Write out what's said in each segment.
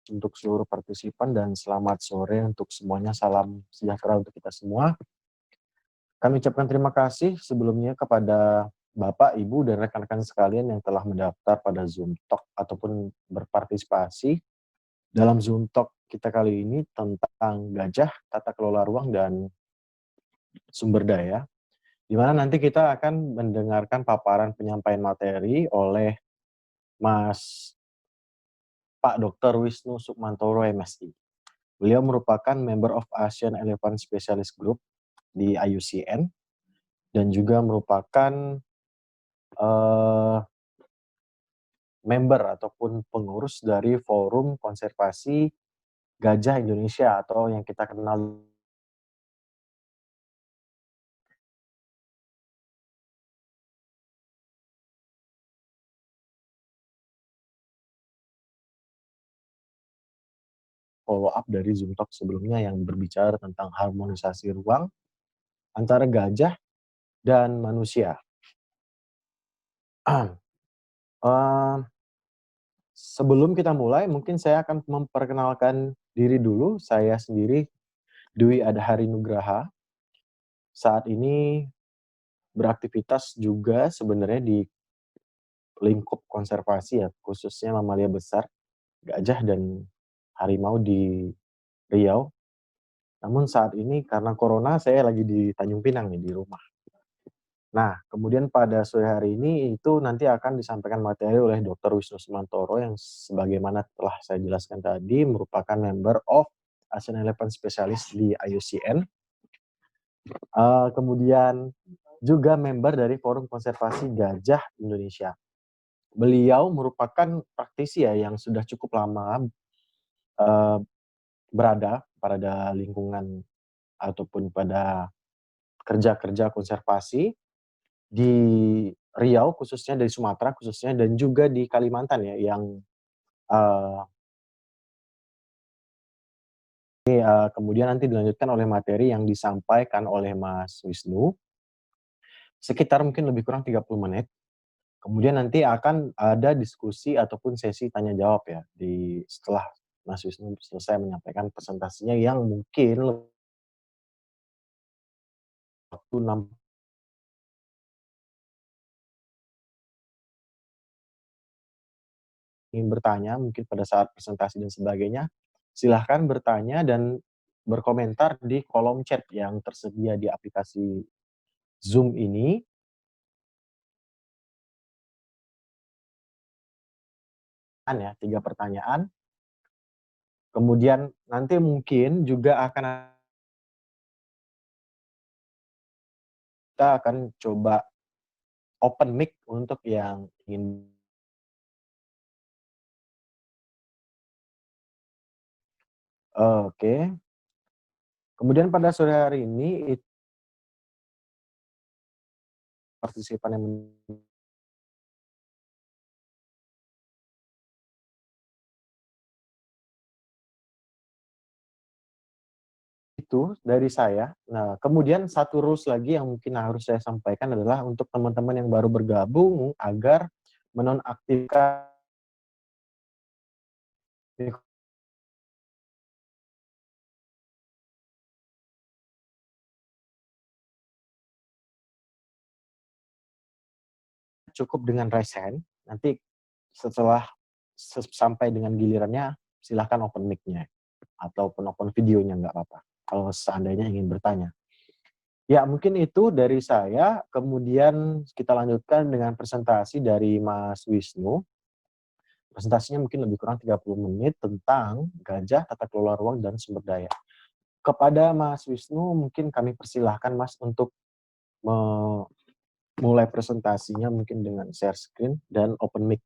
untuk seluruh partisipan dan selamat sore untuk semuanya. Salam sejahtera untuk kita semua. Kami ucapkan terima kasih sebelumnya kepada Bapak, Ibu, dan rekan-rekan sekalian yang telah mendaftar pada Zoom Talk ataupun berpartisipasi dalam Zoom Talk kita kali ini tentang gajah, tata kelola ruang, dan sumber daya, di mana nanti kita akan mendengarkan paparan penyampaian materi oleh Mas Pak Dr. Wisnu Sukmantoro, MSI. Beliau merupakan member of Asian Elephant Specialist Group di IUCN dan juga merupakan eh, member ataupun pengurus dari Forum Konservasi Gajah Indonesia atau yang kita kenal follow up dari Zoom Talk sebelumnya yang berbicara tentang harmonisasi ruang antara gajah dan manusia. Eh, Sebelum kita mulai, mungkin saya akan memperkenalkan diri dulu. Saya sendiri Dwi Adhari Nugraha. Saat ini beraktivitas juga sebenarnya di lingkup konservasi ya, khususnya mamalia besar, gajah dan harimau di Riau. Namun saat ini karena corona saya lagi di Tanjung Pinang nih, di rumah. Nah, kemudian pada sore hari ini itu nanti akan disampaikan materi oleh Dr. Wisnu Sumantoro yang sebagaimana telah saya jelaskan tadi merupakan member of Asian Elephant Specialist di IUCN. Kemudian juga member dari Forum Konservasi Gajah Indonesia. Beliau merupakan praktisi ya yang sudah cukup lama berada pada lingkungan ataupun pada kerja-kerja konservasi di Riau khususnya, dari Sumatera khususnya, dan juga di Kalimantan ya yang kemudian nanti dilanjutkan oleh materi yang disampaikan oleh Mas Wisnu sekitar mungkin lebih kurang 30 menit. Kemudian nanti akan ada diskusi ataupun sesi tanya jawab ya setelah Mas Wisnu selesai menyampaikan presentasinya yang mungkin waktu 6 ingin bertanya mungkin pada saat presentasi dan sebagainya, silahkan bertanya dan berkomentar di kolom chat yang tersedia di aplikasi Zoom ini. Ya, 3 pertanyaan. Kemudian nanti mungkin juga kita akan coba open mic untuk yang ingin. Oke. Kemudian pada sore hari ini partisipan yang itu dari saya. Nah, kemudian satu rules lagi yang mungkin harus saya sampaikan adalah untuk teman-teman yang baru bergabung agar menonaktifkan cukup dengan raise hand. Nanti setelah sampai dengan gilirannya silahkan open mic-nya ataupun open videonya nggak apa-apa kalau seandainya ingin bertanya. Ya mungkin itu dari saya, kemudian kita lanjutkan dengan presentasi dari Mas Wisnu. Presentasinya mungkin lebih kurang 30 menit tentang gajah, tata kelola ruang, dan sumber daya. Kepada Mas Wisnu mungkin kami persilahkan Mas untuk memulai presentasinya mungkin dengan share screen dan open mic,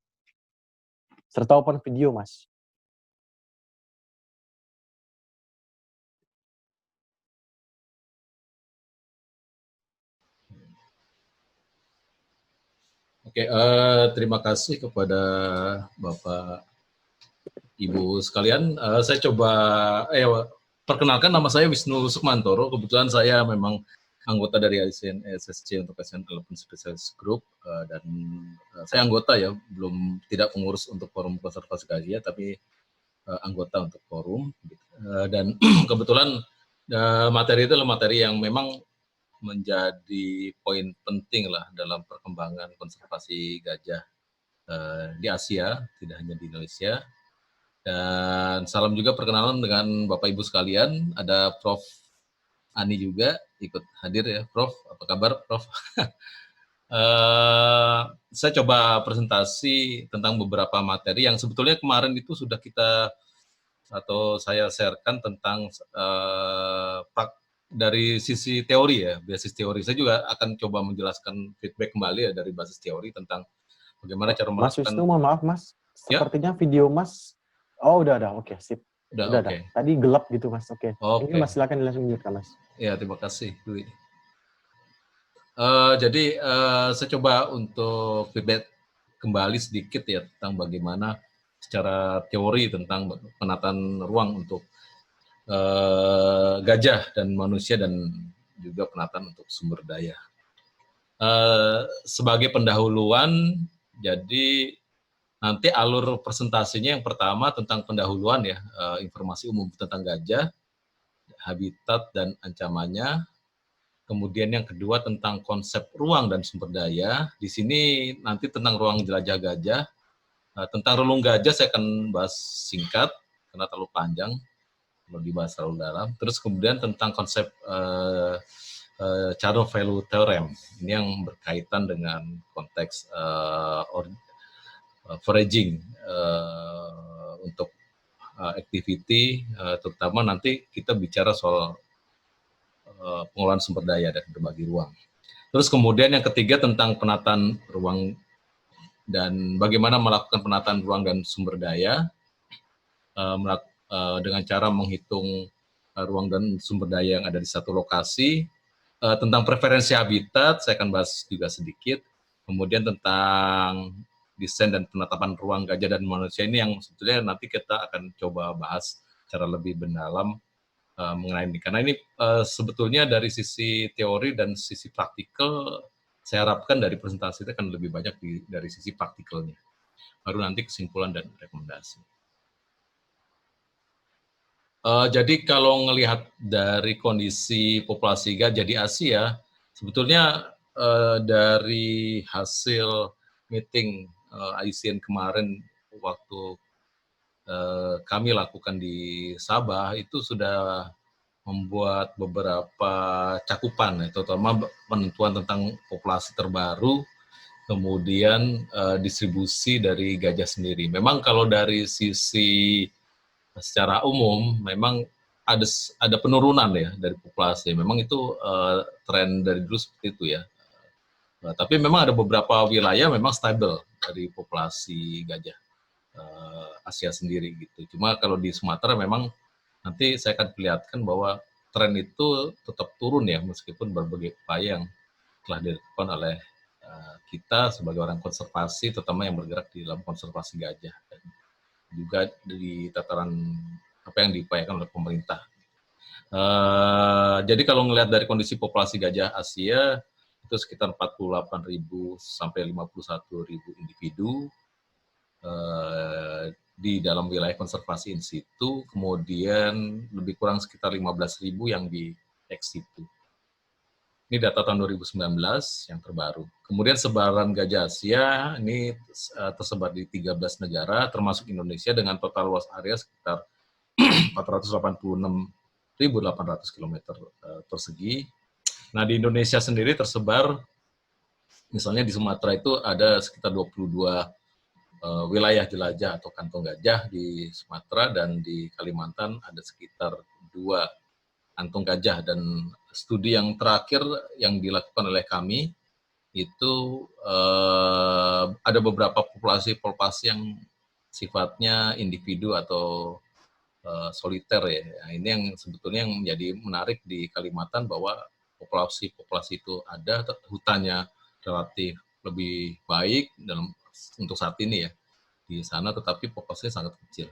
serta open video Mas. Oke, terima kasih kepada Bapak Ibu sekalian. Saya coba perkenalkan, nama saya Wisnu Sukmantoro. Kebetulan saya memang anggota dari ASN SSC untuk ASN Elephant Specialist Group dan saya anggota ya, belum tidak pengurus untuk Forum Konservasi Gajah, tapi anggota untuk forum. Dan kebetulan materi itu adalah materi yang memang menjadi poin penting lah dalam perkembangan konservasi gajah di Asia, tidak hanya di Indonesia. Dan salam juga perkenalan dengan Bapak Ibu sekalian, ada Prof. Ani juga ikut hadir ya, Prof. Apa kabar, Prof? Saya coba presentasi tentang beberapa materi yang sebetulnya kemarin itu sudah kita atau saya sharekan tentang dari sisi teori ya, basis teori. Saya juga akan coba menjelaskan feedback kembali ya dari basis teori tentang bagaimana cara Mas melakukan. Wisnu, mohon maaf Mas, Ya, sepertinya video Mas, oh udah, oke, sip. udah Udah, oke. tadi gelap gitu Mas, oke. Ini Oke. Mas, silakan dilanjutkan Mas. Ya, terima kasih, Dwi. Jadi saya coba untuk feedback kembali sedikit ya tentang bagaimana secara teori tentang penataan ruang untuk gajah dan manusia dan juga penataan untuk sumber daya. Sebagai pendahuluan, jadi nanti alur presentasinya yang pertama tentang pendahuluan ya, informasi umum tentang gajah, habitat dan ancamannya. Kemudian yang kedua tentang konsep ruang dan sumber daya. Di sini nanti tentang ruang jelajah gajah. Tentang relung gajah saya akan bahas singkat karena terlalu panjang kalau dibahas terlalu dalam. Terus kemudian tentang konsep Charles Value Theorem. Ini yang berkaitan dengan konteks foraging untuk activity, terutama nanti kita bicara soal pengelolaan sumber daya dan berbagi ruang. Terus kemudian yang ketiga tentang penataan ruang dan bagaimana melakukan penataan ruang dan sumber daya dengan cara menghitung ruang dan sumber daya yang ada di satu lokasi. Tentang preferensi habitat saya akan bahas juga sedikit. Kemudian tentang desain dan penetapan ruang gajah dan manusia ini yang sebetulnya nanti kita akan coba bahas secara lebih mendalam mengenai ini. Karena ini sebetulnya dari sisi teori dan sisi praktikal, saya harapkan dari presentasi itu akan lebih banyak dari sisi praktikalnya. Baru nanti kesimpulan dan rekomendasi. Jadi kalau melihat dari kondisi populasi gajah di Asia, sebetulnya dari hasil meeting IUCN kemarin waktu kami lakukan di Sabah itu sudah membuat beberapa cakupan, terutama penentuan tentang populasi terbaru, kemudian distribusi dari gajah sendiri. Memang kalau dari sisi secara umum, memang ada penurunan ya dari populasi. Memang itu tren dari dulu seperti itu ya. Tapi memang ada beberapa wilayah memang stabil dari populasi gajah Asia sendiri gitu. Cuma kalau di Sumatera memang nanti saya akan perlihatkan bahwa tren itu tetap turun ya, meskipun berbagai upaya yang telah dilakukan oleh kita sebagai orang konservasi, terutama yang bergerak di dalam konservasi gajah, dan juga di tataran apa yang diupayakan oleh pemerintah. Jadi kalau melihat dari kondisi populasi gajah Asia, itu sekitar 48.000 sampai 51.000 individu di dalam wilayah konservasi in situ, kemudian lebih kurang sekitar 15.000 yang di ex situ. Ini data tahun 2019 yang terbaru. Kemudian sebaran gajah Asia ini tersebar di 13 negara, termasuk Indonesia dengan total luas area sekitar 486.800 km persegi. Nah, di Indonesia sendiri tersebar, misalnya di Sumatera itu ada sekitar 22 wilayah jelajah atau kantong gajah di Sumatera, dan di Kalimantan ada sekitar 2 kantong gajah. Dan studi yang terakhir yang dilakukan oleh kami itu ada beberapa populasi yang sifatnya individu atau soliter ya. Nah, ini yang sebetulnya yang menjadi menarik di Kalimantan, bahwa populasi itu ada, hutannya relatif lebih baik untuk saat ini ya di sana, tetapi populasinya sangat kecil.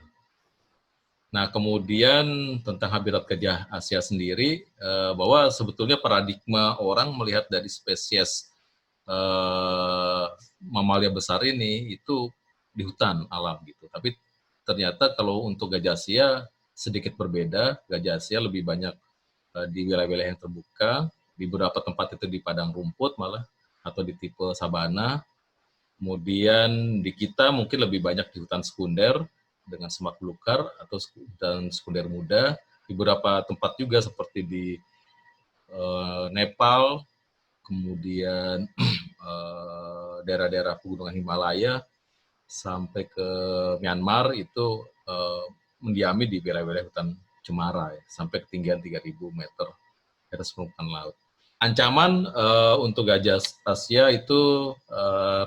Nah, kemudian tentang habitat gajah Asia sendiri, bahwa sebetulnya paradigma orang melihat dari spesies mamalia besar ini itu di hutan alam gitu. Tapi ternyata kalau untuk gajah Asia sedikit berbeda. Gajah Asia lebih banyak di wilayah-wilayah yang terbuka, di beberapa tempat itu di padang rumput malah, atau di tipe sabana. Kemudian di kita mungkin lebih banyak di hutan sekunder dengan semak belukar atau hutan sekunder muda. Di beberapa tempat juga seperti di Nepal, kemudian daerah-daerah pegunungan Himalaya sampai ke Myanmar itu mendiami di wilayah-wilayah hutan cemara ya, sampai ketinggian 3.000 meter di atas permukaan laut. Ancaman untuk gajah Asia itu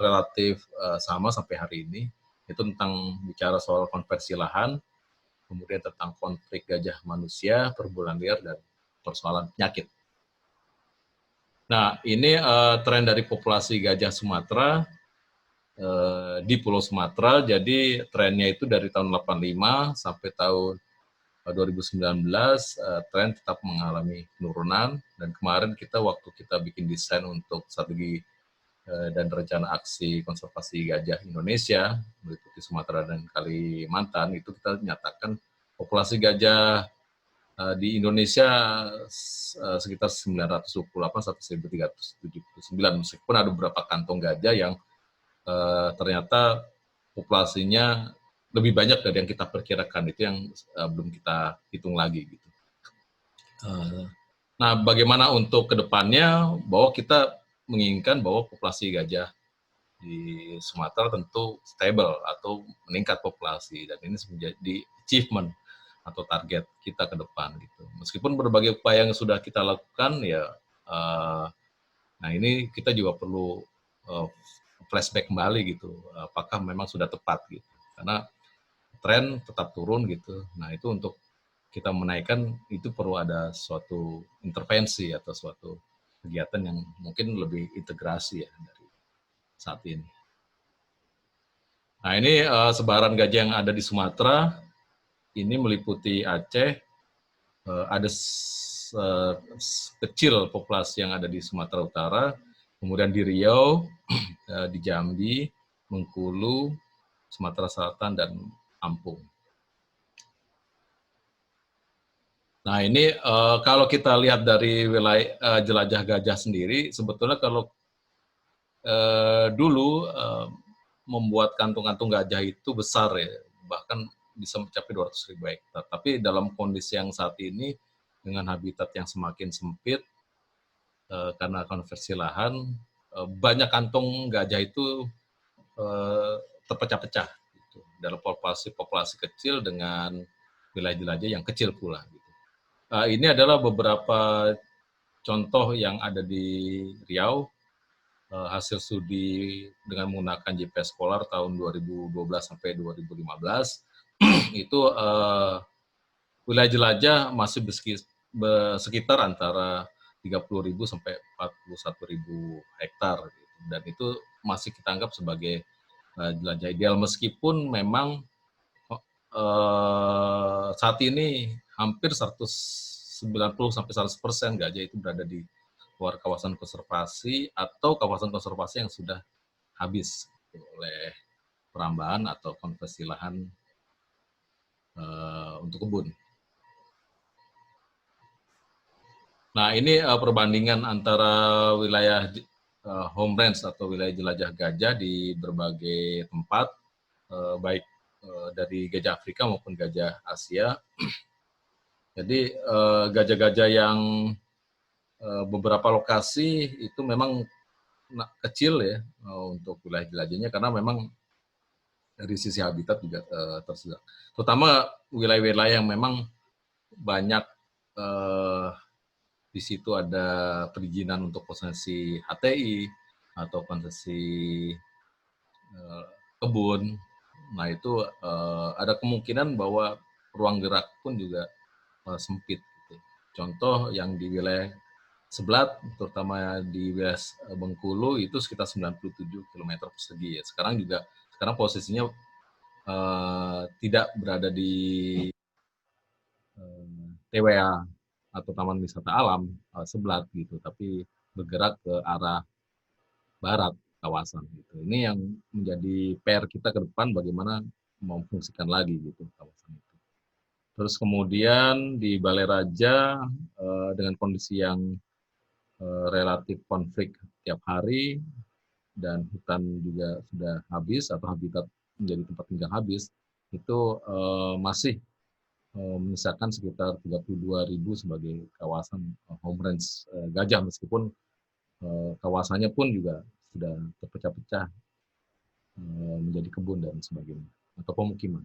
relatif sama sampai hari ini. Itu tentang bicara soal konversi lahan, kemudian tentang konflik gajah manusia, perburuan liar, dan persoalan penyakit. Nah, ini tren dari populasi gajah Sumatera di Pulau Sumatera. Jadi trennya itu dari tahun 85 sampai tahun 2019 tren tetap mengalami penurunan, dan kemarin kita waktu kita bikin desain untuk strategi dan rencana aksi konservasi gajah Indonesia meliputi Sumatera dan Kalimantan, itu kita nyatakan populasi gajah di Indonesia sekitar 928 sampai 1379, meskipun ada beberapa kantong gajah yang ternyata populasinya lebih banyak dari yang kita perkirakan. Itu yang belum kita hitung lagi gitu. Nah, bagaimana untuk kedepannya, bahwa kita menginginkan bahwa populasi gajah di Sumatera tentu stable atau meningkat populasi, dan ini menjadi achievement atau target kita ke depan gitu. Meskipun berbagai upaya yang sudah kita lakukan ya, nah ini kita juga perlu flashback kembali gitu, apakah memang sudah tepat gitu, karena tren tetap turun gitu. Nah itu untuk kita menaikkan itu perlu ada suatu intervensi atau suatu kegiatan yang mungkin lebih integrasi ya dari saat ini. Nah ini sebaran gajah yang ada di Sumatera, ini meliputi Aceh, ada kecil populasi yang ada di Sumatera Utara, kemudian di Riau, di Jambi, Bengkulu, Sumatera Selatan, dan Lampung. Nah ini kalau kita lihat dari wilayah jelajah gajah sendiri, sebetulnya kalau dulu membuat kantung-kantung gajah itu besar ya, bahkan bisa mencapai 200.000 hektar. Tapi dalam kondisi yang saat ini dengan habitat yang semakin sempit karena konversi lahan, banyak kantong gajah itu terpecah-pecah gitu, dalam populasi kecil dengan wilayah jelajah yang kecil pula. Gitu. Ini adalah beberapa contoh yang ada di Riau, hasil studi dengan menggunakan GPS Polar tahun 2012 sampai 2015. Itu wilayah jelajah masih sekitar antara 30.000 sampai 41.000 hektar gitu. Dan itu masih kita anggap sebagai jelajah ideal, meskipun memang saat ini hampir 190 sampai 100% gajah itu berada di luar kawasan konservasi atau kawasan konservasi yang sudah habis oleh perambahan atau konversi lahan untuk kebun. Nah ini perbandingan antara wilayah home range atau wilayah jelajah gajah di berbagai tempat, baik dari gajah Afrika maupun gajah Asia. Jadi gajah-gajah yang beberapa lokasi itu memang kecil ya untuk wilayah jelajahnya, karena memang dari sisi habitat juga tersedak. Terutama wilayah-wilayah yang memang banyak di situ ada perizinan untuk konsesi HTI atau konsesi kebun. Nah itu ada kemungkinan bahwa ruang gerak pun juga sempit. Gitu. Contoh yang di wilayah Sebelat, terutama di wilayah Bengkulu itu sekitar 97 km persegi ya. Sekarang posisinya tidak berada di TWA atau Taman Wisata Alam Sebelat gitu, tapi bergerak ke arah barat kawasan gitu. Ini yang menjadi PR kita ke depan, bagaimana memfungsikan lagi gitu kawasan itu. Terus kemudian di Balai Raja dengan kondisi yang relatif konflik tiap hari dan hutan juga sudah habis atau habitat menjadi tempat tinggal habis, itu masih menyisakan sekitar 32.000 sebagai kawasan home range gajah, meskipun kawasannya pun juga sudah terpecah-pecah menjadi kebun dan sebagainya atau pemukiman.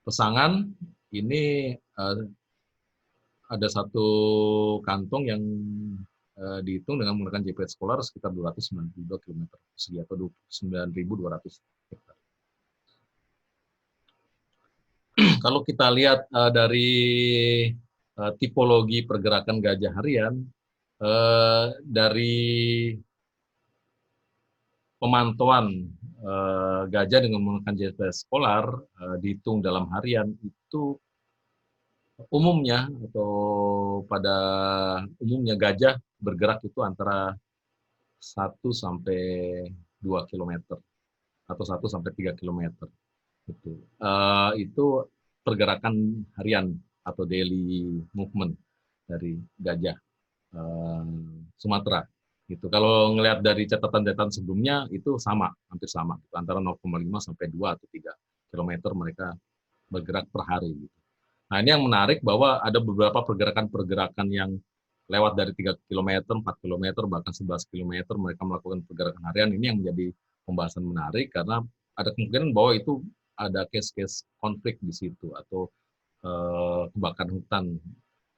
Pesangan ini ada satu kantong yang dihitung dengan menggunakan GPS Scholar sekitar 292 km persegi atau 29.200 hektar. Kalau kita lihat dari tipologi pergerakan gajah harian, dari pemantauan gajah dengan menggunakan GPS Scholar dihitung dalam harian itu umumnya atau pada umumnya gajah bergerak itu antara 1 sampai 2 km atau 1 sampai 3 km. Itu pergerakan harian atau daily movement dari gajah Sumatera. Gitu. Kalau ngelihat dari catatan-catatan sebelumnya itu sama, hampir sama, gitu. Antara 0,5 sampai 2 atau 3 km mereka bergerak per hari. Gitu. Nah ini yang menarik bahwa ada beberapa pergerakan-pergerakan yang lewat dari 3 km, 4 km, bahkan 11 km mereka melakukan pergerakan harian. Ini yang menjadi pembahasan menarik karena ada kemungkinan bahwa itu ada case-case konflik di situ atau kebakaran hutan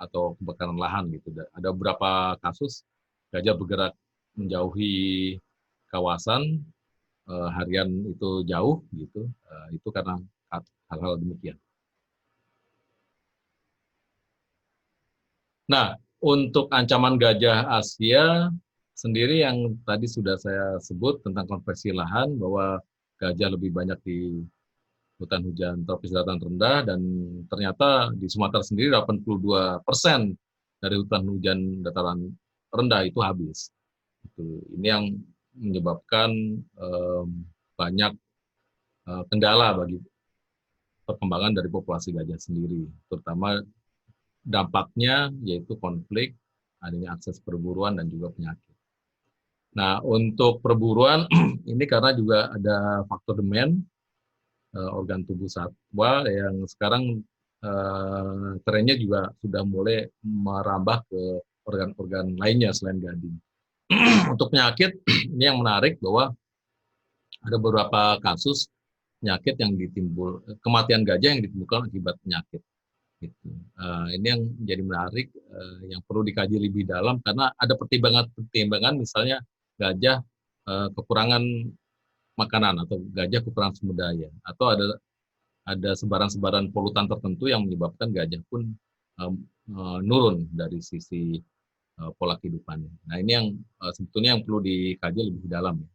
atau kebakaran lahan gitu. Ada beberapa kasus gajah bergerak menjauhi kawasan harian itu jauh gitu. Itu karena hal-hal demikian. Nah, untuk ancaman gajah Asia sendiri yang tadi sudah saya sebut tentang konversi lahan bahwa gajah lebih banyak di hutan hujan tropis dataran rendah dan ternyata di Sumatera sendiri 82% dari hutan hujan dataran rendah itu habis. Ini yang menyebabkan banyak kendala bagi perkembangan dari populasi gajah sendiri, terutama dampaknya yaitu konflik, adanya akses perburuan dan juga penyakit. Nah, untuk perburuan ini karena juga ada faktor demand organ tubuh satwa yang sekarang trennya juga sudah mulai merambah ke organ-organ lainnya selain gading. Untuk penyakit ini yang menarik bahwa ada beberapa kasus penyakit yang kematian gajah yang ditimbulkan akibat penyakit. Gitu. Ini yang menjadi menarik, yang perlu dikaji lebih dalam karena ada pertimbangan misalnya gajah kekurangan makanan atau gajah kekurangan sumber daya atau ada sebaran-sebaran polutan tertentu yang menyebabkan gajah pun nurun dari sisi pola kehidupannya. Nah ini yang sebetulnya yang perlu dikaji lebih dalam ya,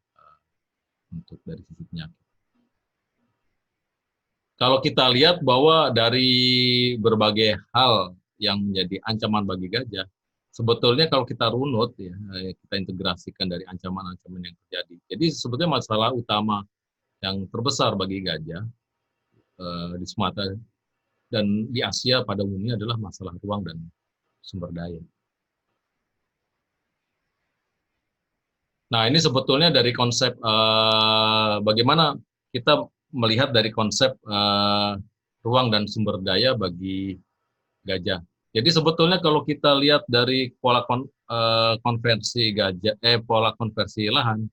untuk dari sisi penyakit. Kalau kita lihat bahwa dari berbagai hal yang menjadi ancaman bagi gajah, sebetulnya kalau kita runut ya, kita integrasikan dari ancaman-ancaman yang terjadi. Jadi sebetulnya masalah utama yang terbesar bagi gajah di Sumatera dan di Asia pada umumnya adalah masalah ruang dan sumber daya. Nah ini sebetulnya dari konsep bagaimana kita melihat dari konsep ruang dan sumber daya bagi gajah. Jadi sebetulnya kalau kita lihat dari pola konversi gajah, pola konversi lahan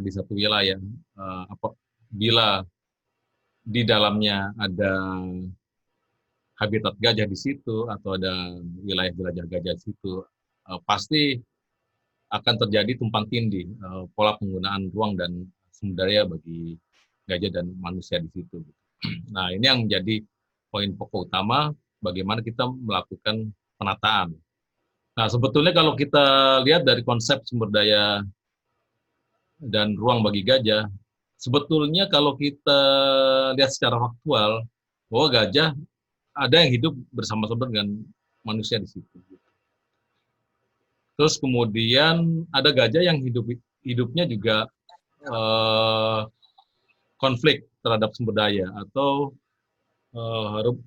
di satu wilayah, apabila di dalamnya ada habitat gajah di situ atau ada wilayah jelajah gajah di situ, pasti akan terjadi tumpang tindih pola penggunaan ruang dan sumber daya bagi gajah dan manusia di situ. Nah, ini yang menjadi poin pokok utama bagaimana kita melakukan penataan. Nah, sebetulnya kalau kita lihat dari konsep sumber daya dan ruang bagi gajah, sebetulnya kalau kita lihat secara faktual, bahwa gajah ada yang hidup bersama-sama dengan manusia di situ. Terus kemudian ada gajah yang hidupnya juga konflik terhadap sumber daya atau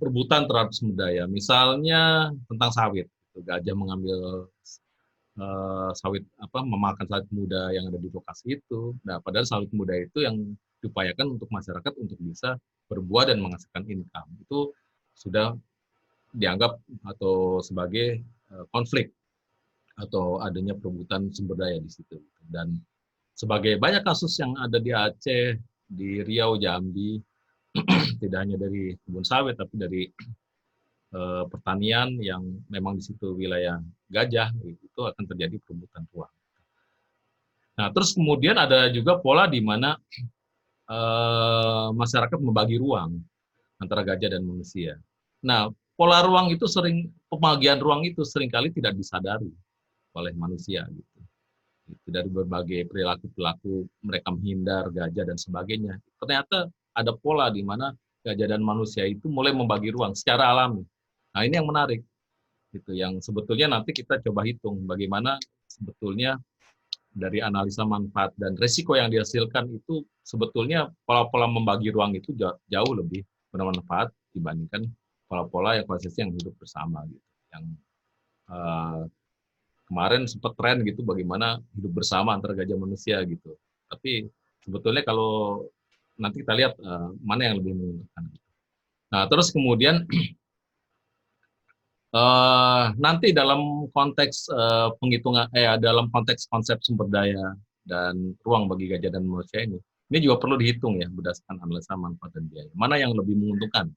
rebutan terhadap sumber daya. Misalnya tentang sawit, gajah mengambil sawit memakan sawit muda yang ada di lokasi itu. Nah, padahal sawit muda itu yang diupayakan untuk masyarakat untuk bisa berbuah dan menghasilkan income. Itu sudah dianggap atau sebagai konflik atau adanya perebutan sumber daya di situ. Dan sebagai banyak kasus yang ada di Aceh, di Riau, Jambi, tidak hanya dari kebun sawit tapi dari pertanian yang memang di situ wilayah gajah, itu akan terjadi perebutan ruang. Nah, terus kemudian ada juga pola di mana masyarakat membagi ruang antara gajah dan manusia. Nah, pola ruang itu pembagian ruang itu seringkali tidak disadari oleh manusia gitu. Dari berbagai perilaku-perilaku mereka menghindar gajah dan sebagainya. Ternyata ada pola di mana gajah dan manusia itu mulai membagi ruang secara alami. Nah, ini yang menarik, gitu. Yang sebetulnya nanti kita coba hitung bagaimana sebetulnya dari analisa manfaat dan risiko yang dihasilkan itu sebetulnya pola-pola membagi ruang itu jauh lebih bermanfaat dibandingkan pola-pola ekosistem yang hidup bersama, gitu. Yang kemarin sempat tren gitu bagaimana hidup bersama antara gajah manusia gitu. Tapi sebetulnya kalau nanti kita lihat mana yang lebih menguntungkan. Nah, terus kemudian nanti dalam konteks penghitungan dalam konteks konsep sumber daya dan ruang bagi gajah dan manusia ini juga perlu dihitung ya berdasarkan analisa manfaat dan biaya. Mana yang lebih menguntungkan?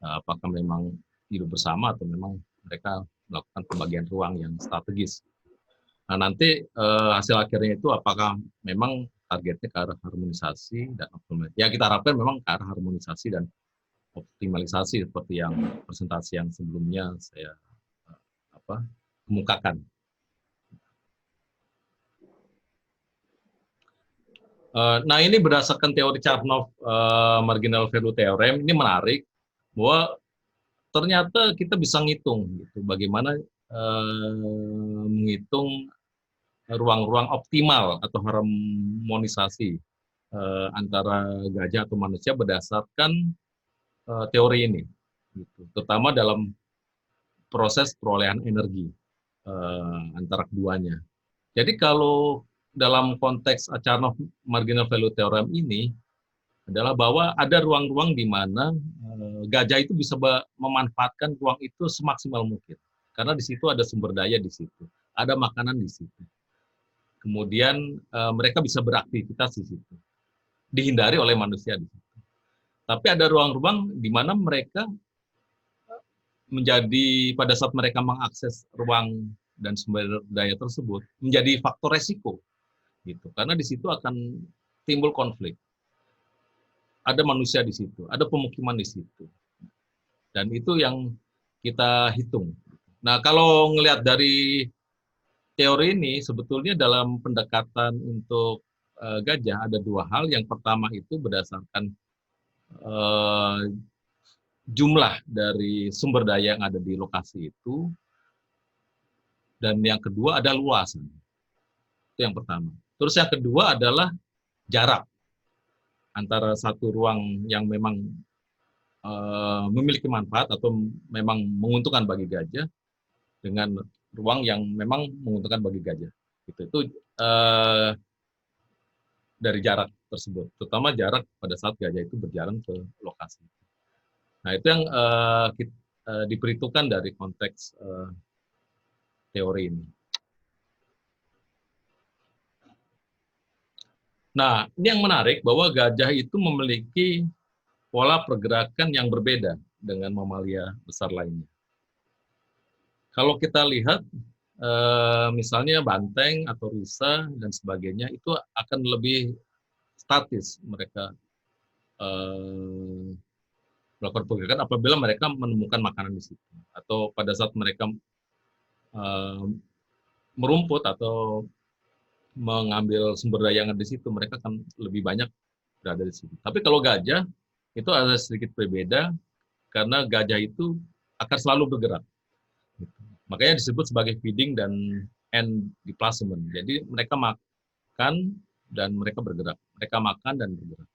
Apakah memang hidup bersama atau memang mereka melakukan pembagian ruang yang strategis? Nah, nanti hasil akhirnya itu apakah memang targetnya ke arah harmonisasi dan optimalisasi? Ya, kita harapkan memang ke arah harmonisasi dan optimalisasi seperti yang presentasi yang sebelumnya saya kemukakan. Nah, ini berdasarkan teori Charnow marginal value theorem, ini menarik bahwa ternyata kita bisa ngitung gitu, bagaimana menghitung ruang-ruang optimal atau harmonisasi antara gajah atau manusia berdasarkan teori ini, gitu. Terutama dalam proses perolehan energi antara keduanya. Jadi kalau dalam konteks Charnow marginal value theorem ini adalah bahwa ada ruang-ruang di mana gajah itu bisa memanfaatkan ruang itu semaksimal mungkin. Karena di situ ada sumber daya di situ, ada makanan di situ. Kemudian mereka bisa beraktivitas di situ, dihindari oleh manusia di situ. Tapi ada ruang-ruang di mana mereka menjadi pada saat mereka mengakses ruang dan sumber daya tersebut menjadi faktor resiko, gitu. Karena di situ akan timbul konflik. Ada manusia di situ, ada pemukiman di situ, dan itu yang kita hitung. Nah, kalau ngelihat dari teori ini, sebetulnya dalam pendekatan untuk gajah ada dua hal. Yang pertama itu berdasarkan jumlah dari sumber daya yang ada di lokasi itu, dan yang kedua ada luasan. Itu yang pertama. Terus yang kedua adalah jarak antara satu ruang yang memang memiliki manfaat atau memang menguntungkan bagi gajah dengan ruang yang memang menguntungkan bagi gajah. Itu dari jarak tersebut, terutama jarak pada saat gajah itu berjalan ke lokasi. Nah, itu yang diperhitungkan dari konteks teori ini. Nah, ini yang menarik bahwa gajah itu memiliki pola pergerakan yang berbeda dengan mamalia besar lainnya. Kalau kita lihat, misalnya banteng atau rusa dan sebagainya, itu akan lebih statis mereka melakukan pergerakan apabila mereka menemukan makanan di situ, atau pada saat mereka merumput atau mengambil sumber daya yang ada di situ, mereka akan lebih banyak berada di situ. Tapi kalau gajah itu ada sedikit berbeda karena gajah itu akan selalu bergerak. Makanya disebut sebagai feeding dan end displacement. Jadi mereka makan dan mereka bergerak. Mereka makan dan bergerak.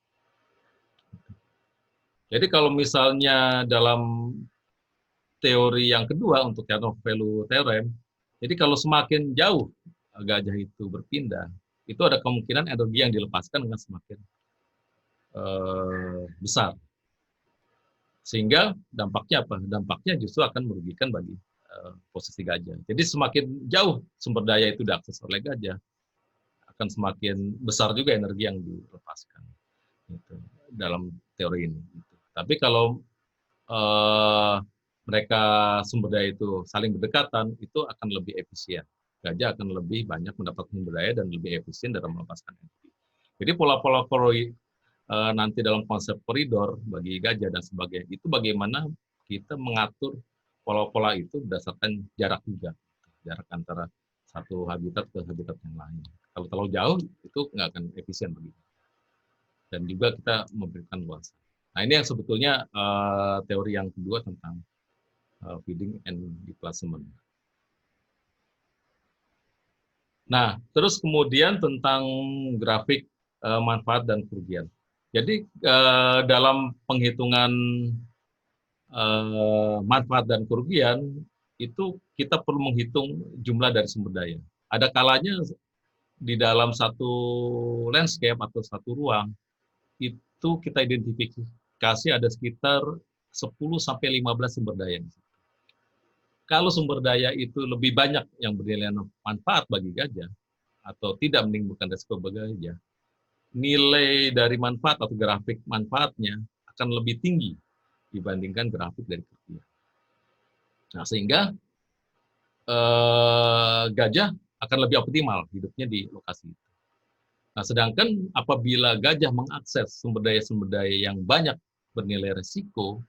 Jadi kalau misalnya dalam teori yang kedua untuk Chernow value theorem, jadi kalau semakin jauh gajah itu berpindah, itu ada kemungkinan energi yang dilepaskan dengan semakin besar. Sehingga dampaknya apa? Dampaknya justru akan merugikan bagi posisi gajah. Jadi semakin jauh sumber daya itu diakses oleh gajah, akan semakin besar juga energi yang dilepaskan. Gitu, dalam teori ini. Gitu. Tapi kalau mereka sumber daya itu saling berdekatan, itu akan lebih efisien. Gajah akan lebih banyak mendapat sumber daya dan lebih efisien dalam melepaskan energi. Jadi pola-pola nanti dalam konsep koridor bagi gajah dan sebagainya, itu bagaimana kita mengatur pola-pola itu berdasarkan jarak juga. Jarak antara satu habitat ke habitat yang lain. Kalau terlalu jauh, itu nggak akan efisien bagi. Dan juga kita memberikan luas. Nah, ini yang sebetulnya teori yang kedua tentang feeding and displacement. Nah, terus kemudian tentang grafik manfaat dan kerugian. Jadi dalam penghitungan manfaat dan kerugian itu kita perlu menghitung jumlah dari sumber daya. Ada kalanya di dalam satu landscape atau satu ruang itu kita identifikasi ada sekitar 10 sampai 15 sumber daya. Kalau sumber daya itu lebih banyak yang bernilai manfaat bagi gajah atau tidak menimbulkan risiko bagi gajah, nilai dari manfaat atau grafik manfaatnya akan lebih tinggi dibandingkan grafik dari kerugian. Nah, sehingga gajah akan lebih optimal hidupnya di lokasi itu. Nah, sedangkan apabila gajah mengakses sumber daya yang banyak bernilai risiko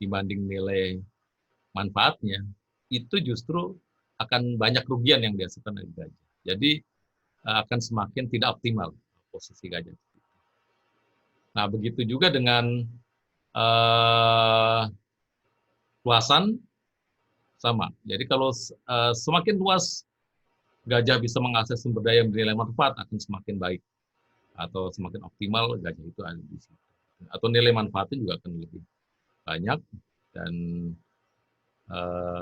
dibanding nilai manfaatnya, itu justru akan banyak kerugian yang dihasilkan oleh gajah. Jadi akan semakin tidak optimal posisi gajah. Nah, begitu juga dengan luasan sama. Jadi kalau semakin luas gajah bisa mengakses sumber daya yang bernilai manfaat akan semakin baik atau semakin optimal gajah itu ada di situ. Atau nilai manfaatnya juga akan lebih banyak dan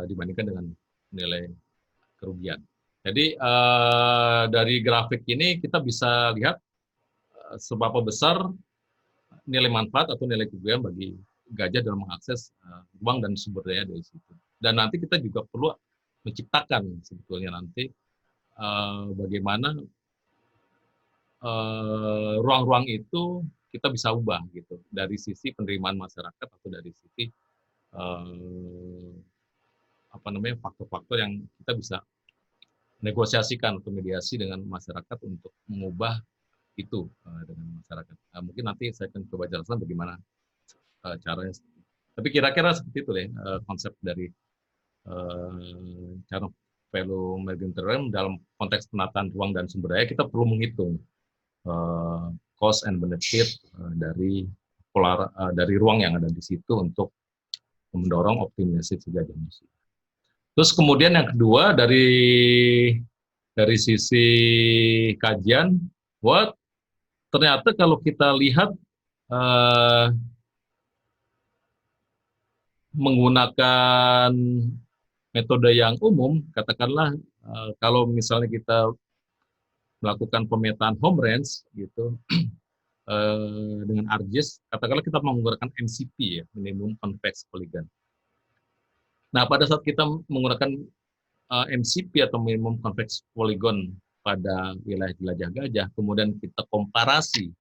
dibandingkan dengan nilai kerugian. Jadi dari grafik ini kita bisa lihat seberapa besar nilai manfaat atau nilai kerugian bagi gajah dalam mengakses ruang dan sumber daya dari situ. Dan nanti kita juga perlu menciptakan sebetulnya nanti bagaimana ruang-ruang itu kita bisa ubah gitu dari sisi penerimaan masyarakat atau dari sisi faktor-faktor yang kita bisa negosiasikan atau mediasi dengan masyarakat untuk mengubah itu dengan masyarakat. Mungkin nanti saya akan coba jelaskan bagaimana caranya. Tapi kira-kira seperti itu ya konsep dari cara value management theorem dalam konteks penataan ruang dan sumber daya. Kita perlu menghitung cost and benefit dari ruang yang ada di situ untuk mendorong optimalisasi gajah manusia. Terus kemudian yang kedua dari sisi kajian, ternyata kalau kita lihat menggunakan metode yang umum, katakanlah kalau misalnya kita melakukan pemetaan home range gitu dengan ArcGIS, katakanlah kita menggunakan MCP ya, minimum convex polygon. Nah, pada saat kita menggunakan MCP atau minimum convex polygon pada wilayah jelajah gajah, kemudian kita komparasi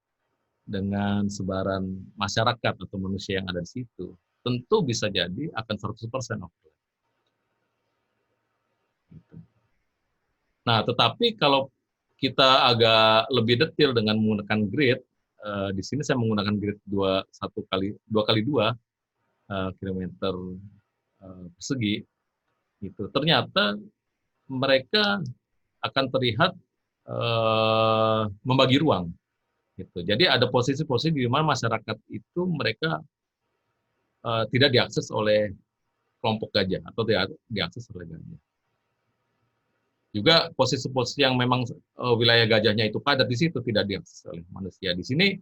dengan sebaran masyarakat atau manusia yang ada di situ, tentu bisa jadi akan 100% overlap. Nah, tetapi kalau kita agak lebih detail dengan menggunakan grid, di sini saya menggunakan grid 2 kali 2 kilometer persegi, gitu. Ternyata mereka akan terlihat membagi ruang. Gitu. Jadi ada posisi-posisi di mana masyarakat itu mereka tidak diakses oleh kelompok gajah atau tidak diakses oleh gajah. Juga posisi-posisi yang memang wilayah gajahnya itu padat di situ tidak diakses oleh manusia. Di sini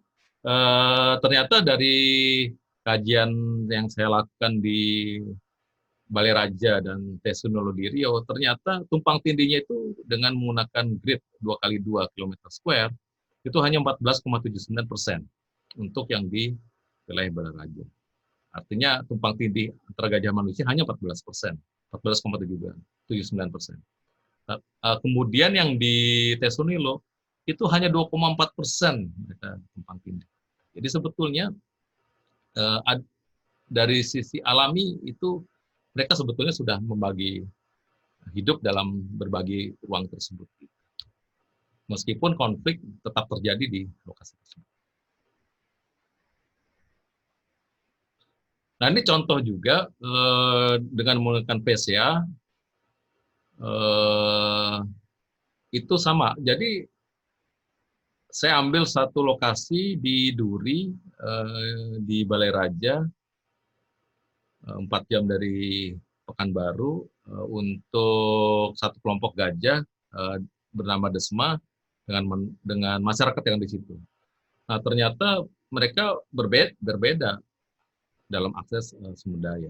ternyata dari kajian yang saya lakukan di Balai Raja dan Tesunologi Riau, ternyata tumpang tindihnya itu dengan menggunakan grid 2x2 km square, itu hanya 14,79% untuk yang di wilayah Balai Raja. Artinya tumpang tindih antara gajah manusia hanya 14%, 14,79%. Kemudian yang di Tesunilo itu hanya 2,4% mereka tumpang tindih. Jadi sebetulnya dari sisi alami itu mereka sebetulnya sudah membagi hidup dalam berbagai ruang tersebut. Meskipun konflik tetap terjadi di lokasi tersebut. Nah ini contoh juga dengan menggunakan PCA itu sama. Jadi saya ambil satu lokasi di Duri di Balai Raja 4 jam dari Pekanbaru untuk satu kelompok gajah bernama Desma dengan masyarakat yang di situ. Nah ternyata mereka berbeda dalam akses sumber daya.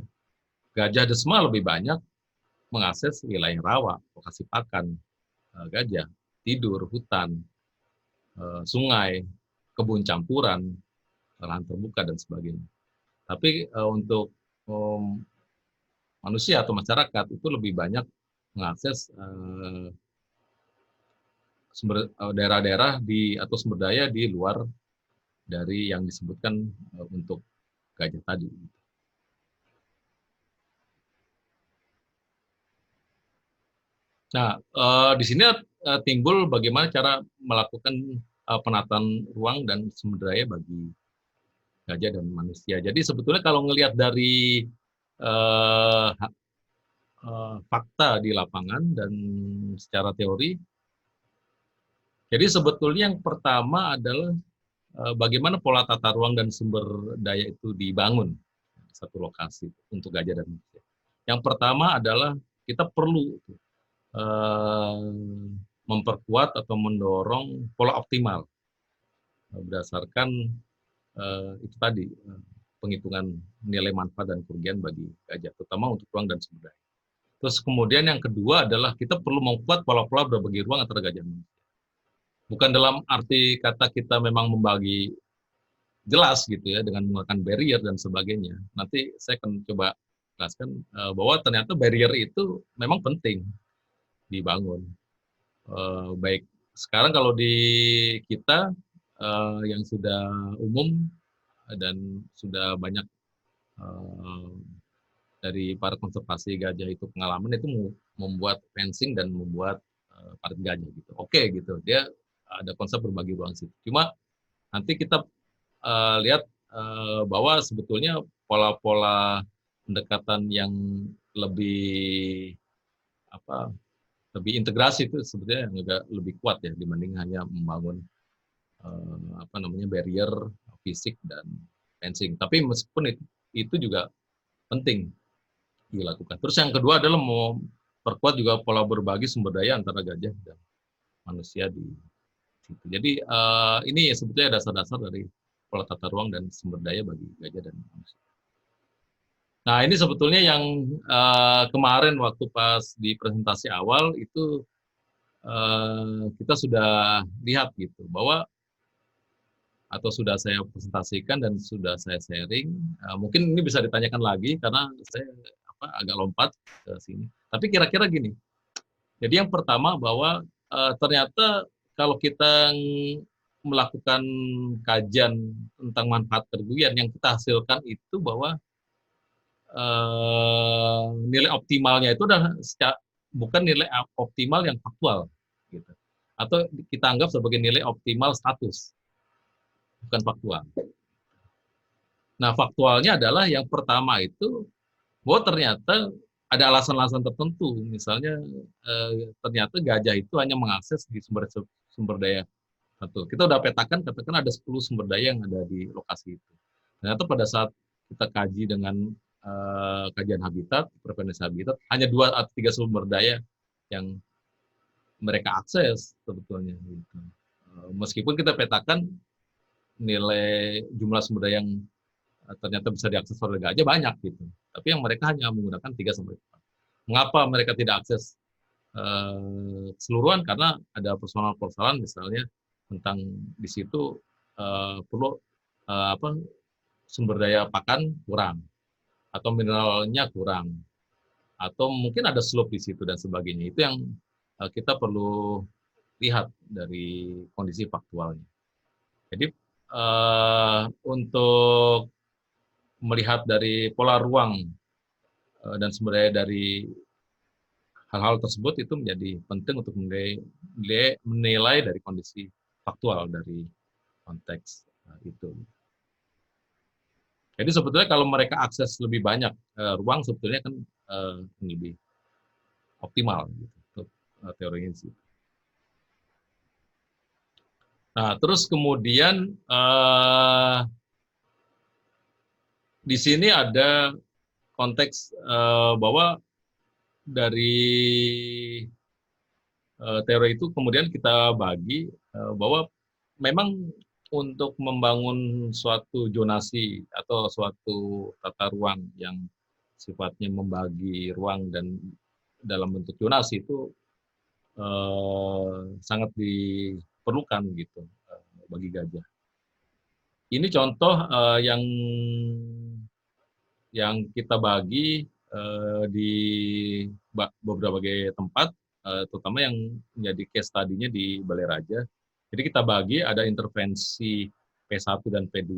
Gajah Desma lebih banyak mengakses wilayah rawa, lokasi pakan gajah, tidur, hutan, sungai, kebun campuran, lahan terbuka dan sebagainya. Tapi untuk manusia atau masyarakat itu lebih banyak mengakses daerah-daerah atau sumber daya di luar dari yang disebutkan untuk gajah tadi. Nah, di sini timbul bagaimana cara melakukan penataan ruang dan sumber daya bagi gajah dan manusia. Jadi sebetulnya kalau ngelihat dari fakta di lapangan dan secara teori, jadi sebetulnya yang pertama adalah bagaimana pola tata ruang dan sumber daya itu dibangun di satu lokasi untuk gajah dan manusia. Yang pertama adalah kita perlu memperkuat atau mendorong pola optimal berdasarkan itu tadi penghitungan nilai manfaat dan kerugian bagi gajah, terutama untuk ruang dan sumber daya. Terus kemudian yang kedua adalah kita perlu membuat pola-pola berbagi ruang antara gajah dan manusia. Bukan dalam arti kata kita memang membagi jelas gitu ya dengan menggunakan barrier dan sebagainya. Nanti saya akan coba jelaskan bahwa ternyata barrier itu memang penting dibangun. Baik sekarang kalau di kita yang sudah umum dan sudah banyak dari para konservasi gajah itu pengalaman itu membuat fencing dan membuat parit gajah gitu. Oke gitu, dia ada konsep berbagi ruang situ. Cuma nanti kita lihat bahwa sebetulnya pola-pola pendekatan yang lebih lebih integrasi itu sebetulnya yang agak lebih kuat ya dibanding hanya membangun barrier fisik dan fencing. Tapi meskipun itu juga penting dilakukan. Terus yang kedua adalah mau perkuat juga pola berbagi sumber daya antara gajah dan manusia di situ. Jadi ini sebetulnya dasar-dasar dari pola tata ruang dan sumber daya bagi gajah dan manusia. Nah ini sebetulnya yang kemarin waktu pas di presentasi awal itu kita sudah lihat gitu bahwa atau sudah saya presentasikan dan sudah saya sharing. Mungkin ini bisa ditanyakan lagi karena saya agak lompat ke sini. Tapi kira-kira gini. Jadi yang pertama bahwa ternyata kalau kita melakukan kajian tentang manfaat kerugian yang kita hasilkan itu bahwa nilai optimalnya itu adalah bukan nilai optimal yang faktual gitu. Atau kita anggap sebagai nilai optimal status, bukan faktual. Nah, faktualnya adalah yang pertama itu bahwa ternyata ada alasan-alasan tertentu. Misalnya ternyata gajah itu hanya mengakses di sumber daya satu. Kita udah petakan, katakan ada 10 sumber daya yang ada di lokasi itu. Ternyata pada saat kita kaji dengan kajian habitat, preferensi habitat, hanya 2 atau 3 sumber daya yang mereka akses sebetulnya. Gitu. Meskipun kita petakan nilai jumlah sumber daya yang ternyata bisa diakses oleh gajah banyak gitu. Tapi yang mereka hanya menggunakan 3 sampai 4. Mengapa mereka tidak akses keseluruhan? Karena ada persoalan-persoalan misalnya tentang di situ perlu sumber daya pakan kurang atau mineralnya kurang atau mungkin ada slope di situ dan sebagainya. Itu yang kita perlu lihat dari kondisi faktualnya. Jadi untuk melihat dari pola ruang dan sumber daya dari hal-hal tersebut itu menjadi penting untuk menilai dari kondisi faktual dari konteks itu. Jadi sebetulnya kalau mereka akses lebih banyak ruang sebetulnya kan lebih optimal gitu, untuk teorinya sih. Nah, terus kemudian di sini ada konteks bahwa dari teori itu kemudian kita bagi bahwa memang untuk membangun suatu zonasi atau suatu tata ruang yang sifatnya membagi ruang dan dalam bentuk zonasi itu sangat diperlukan gitu bagi gajah. Ini contoh yang kita bagi di beberapa tempat, terutama yang menjadi case study-nya di Balai Raja. Jadi kita bagi ada intervensi P1 dan P2,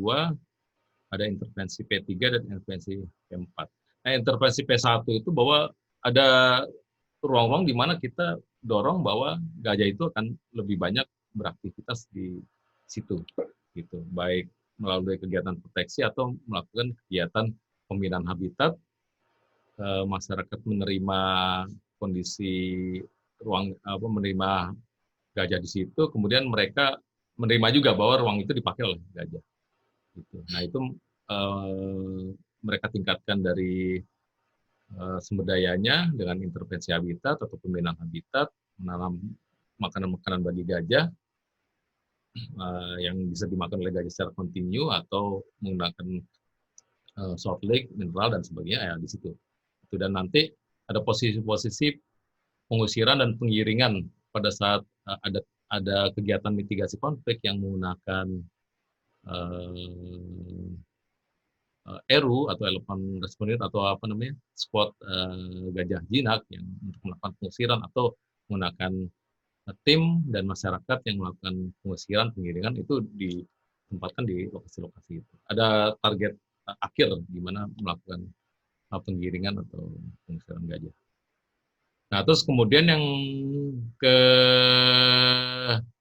ada intervensi P3 dan intervensi P4. Nah, intervensi P1 itu bahwa ada ruang-ruang di mana kita dorong bahwa gajah itu akan lebih banyak beraktivitas di situ, gitu. Baik melalui kegiatan proteksi atau melakukan kegiatan pembinaan habitat, masyarakat menerima kondisi ruang menerima gajah di situ, kemudian mereka menerima juga bahwa ruang itu dipakai oleh gajah. Gitu. Nah itu mereka tingkatkan dari sumber dayanya dengan intervensi habitat atau pembinaan habitat, menanam makanan-makanan bagi gajah yang bisa dimakan oleh gajah secara kontinu atau menggunakan short leg, mineral dan sebagainya ya di situ. Dan nanti ada posisi-posisi pengusiran dan penggiringan pada saat ada kegiatan mitigasi konflik yang menggunakan ERU atau elephant response unit atau apa namanya squad gajah jinak yang untuk melakukan pengusiran atau menggunakan tim dan masyarakat yang melakukan pengusiran penggiringan itu ditempatkan di lokasi-lokasi itu. Ada target akhir di mana melakukan penggiringan atau pengusiran gajah. Nah, terus kemudian yang ke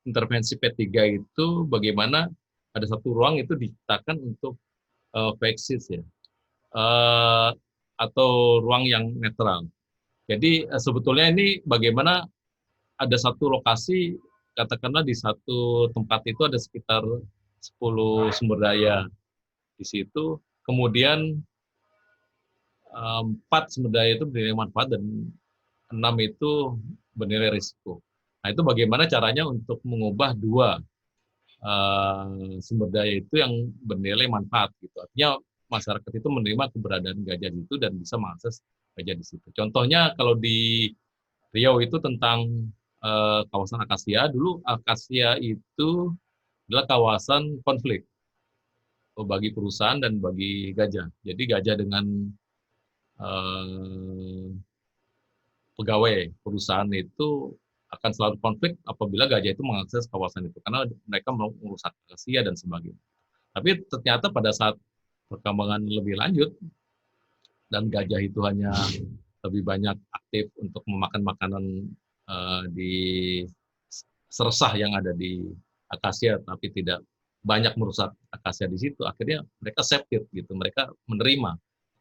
intervensi P3 itu bagaimana ada satu ruang itu diciptakan untuk coexist ya, atau ruang yang netral. Jadi sebetulnya ini bagaimana ada satu lokasi, katakanlah di satu tempat itu ada sekitar 10 sumber daya di situ, kemudian 4 sumber daya itu bernilai manfaat dan 6 itu bernilai risiko. Nah itu bagaimana caranya untuk mengubah 2 sumber daya itu yang bernilai manfaat gitu. Artinya masyarakat itu menerima keberadaan gajah itu dan bisa mengakses gajah di situ. Contohnya kalau di Riau itu tentang kawasan akasia. Dulu akasia itu adalah kawasan konflik bagi perusahaan dan bagi gajah. Jadi gajah dengan pegawai perusahaan itu akan selalu konflik apabila gajah itu mengakses kawasan itu karena mereka merusak akasia dan sebagainya. Tapi ternyata pada saat perkembangan lebih lanjut dan gajah itu hanya lebih banyak aktif untuk memakan makanan di sersah yang ada di akasia, tapi tidak banyak merusak akasia di situ. Akhirnya mereka accepted gitu, mereka menerima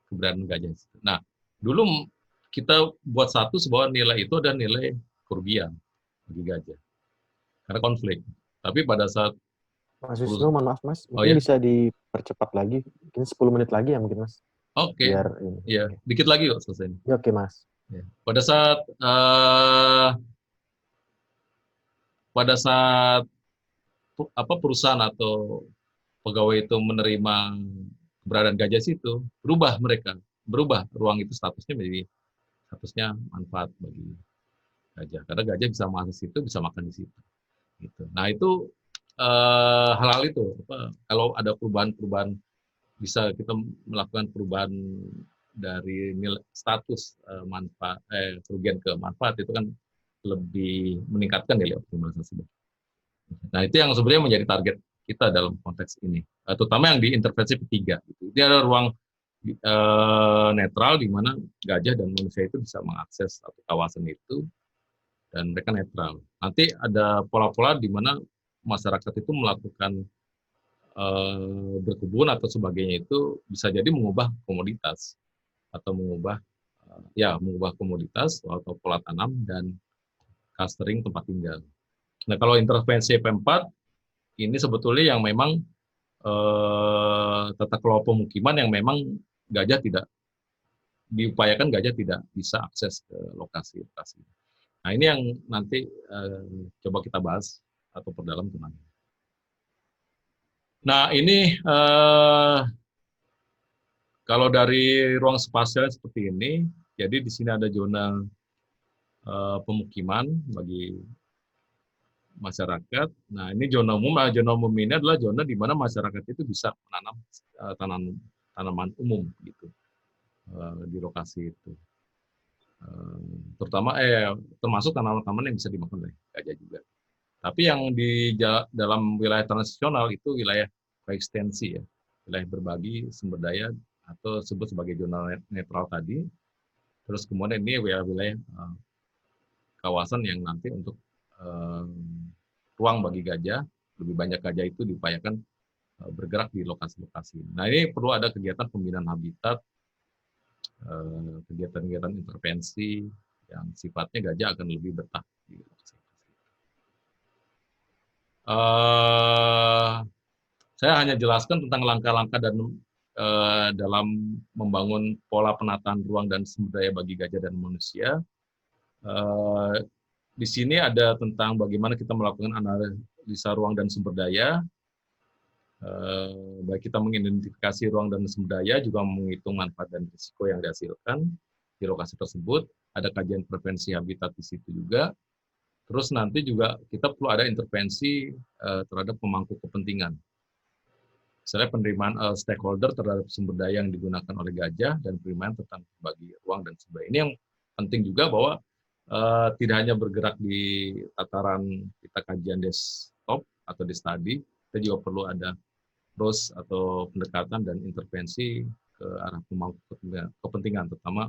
keberadaan gajah. Nah, dulu kita buat satu sebuah nilai itu ada nilai kerugian bagi gajah karena konflik. Tapi pada saat Mas Wisnu, mohon maaf Mas, oh mungkin ya, bisa dipercepat lagi, mungkin 10 menit lagi ya mungkin Mas, oke, biar ini. ya dikit lagi kok selesai. Ya, oke Mas. Ya. Pada saat apa perusahaan atau pegawai itu menerima keberadaan gajah situ, berubah ruang itu statusnya menjadi statusnya manfaat bagi gajah. Karena gajah bisa makan di situ, bisa makan di situ. Gitu. Nah itu hal-hal itu, kalau ada perubahan-perubahan, bisa kita melakukan perubahan dari nilai status manfaat kerugian ke manfaat, itu kan lebih meningkatkan nilai optimalisasi. Nah itu yang sebenarnya menjadi target kita dalam konteks ini, terutama yang di intervensi ketiga. Gitu. Ini ada ruang netral di mana gajah dan manusia itu bisa mengakses satu kawasan itu dan mereka netral. Nanti ada pola-pola di mana masyarakat itu melakukan berkebun atau sebagainya, itu bisa jadi mengubah komoditas atau mengubah komoditas atau pola tanam dan clustering tempat tinggal. Nah kalau intervensi P4 ini sebetulnya yang memang tata kelola pemukiman yang memang gajah tidak diupayakan, gajah tidak bisa akses ke lokasi-lokasi. Nah ini yang nanti coba kita bahas atau perdalam kemana. Nah ini kalau dari ruang spasial seperti ini, jadi di sini ada zona pemukiman bagi masyarakat. Nah ini zona umum. Zona umum ini adalah zona di mana masyarakat itu bisa menanam tanaman umum gitu di lokasi itu. Termasuk tanaman-tanaman yang bisa dimakan oleh gajah juga. Tapi yang di dalam wilayah transisional itu wilayah koeksistensi ya, wilayah berbagi sumber daya atau sebut sebagai zona netral tadi. Terus kemudian ini wilayah kawasan yang nanti untuk ruang bagi gajah, lebih banyak gajah itu diupayakan bergerak di lokasi-lokasi. Nah ini perlu ada kegiatan pembinaan habitat, kegiatan-kegiatan intervensi yang sifatnya gajah akan lebih betah di lokasi. Saya hanya jelaskan tentang langkah-langkah dan dalam membangun pola penataan ruang dan sumber daya bagi gajah dan manusia. Di sini ada tentang bagaimana kita melakukan analisa ruang dan sumber daya. Baik kita mengidentifikasi ruang dan sumber daya, juga menghitung manfaat dan risiko yang dihasilkan di lokasi tersebut. Ada kajian prevensi habitat di situ juga. Terus nanti juga kita perlu ada intervensi terhadap pemangku kepentingan. Misalnya penerimaan stakeholder terhadap sumber daya yang digunakan oleh gajah dan penerimaan tentang bagi ruang dan sumber daya. Ini yang penting juga bahwa tidak hanya bergerak di tataran kita kajian desktop atau di study, kita juga perlu ada terus atau pendekatan dan intervensi ke arah pemangku kepentingan, terutama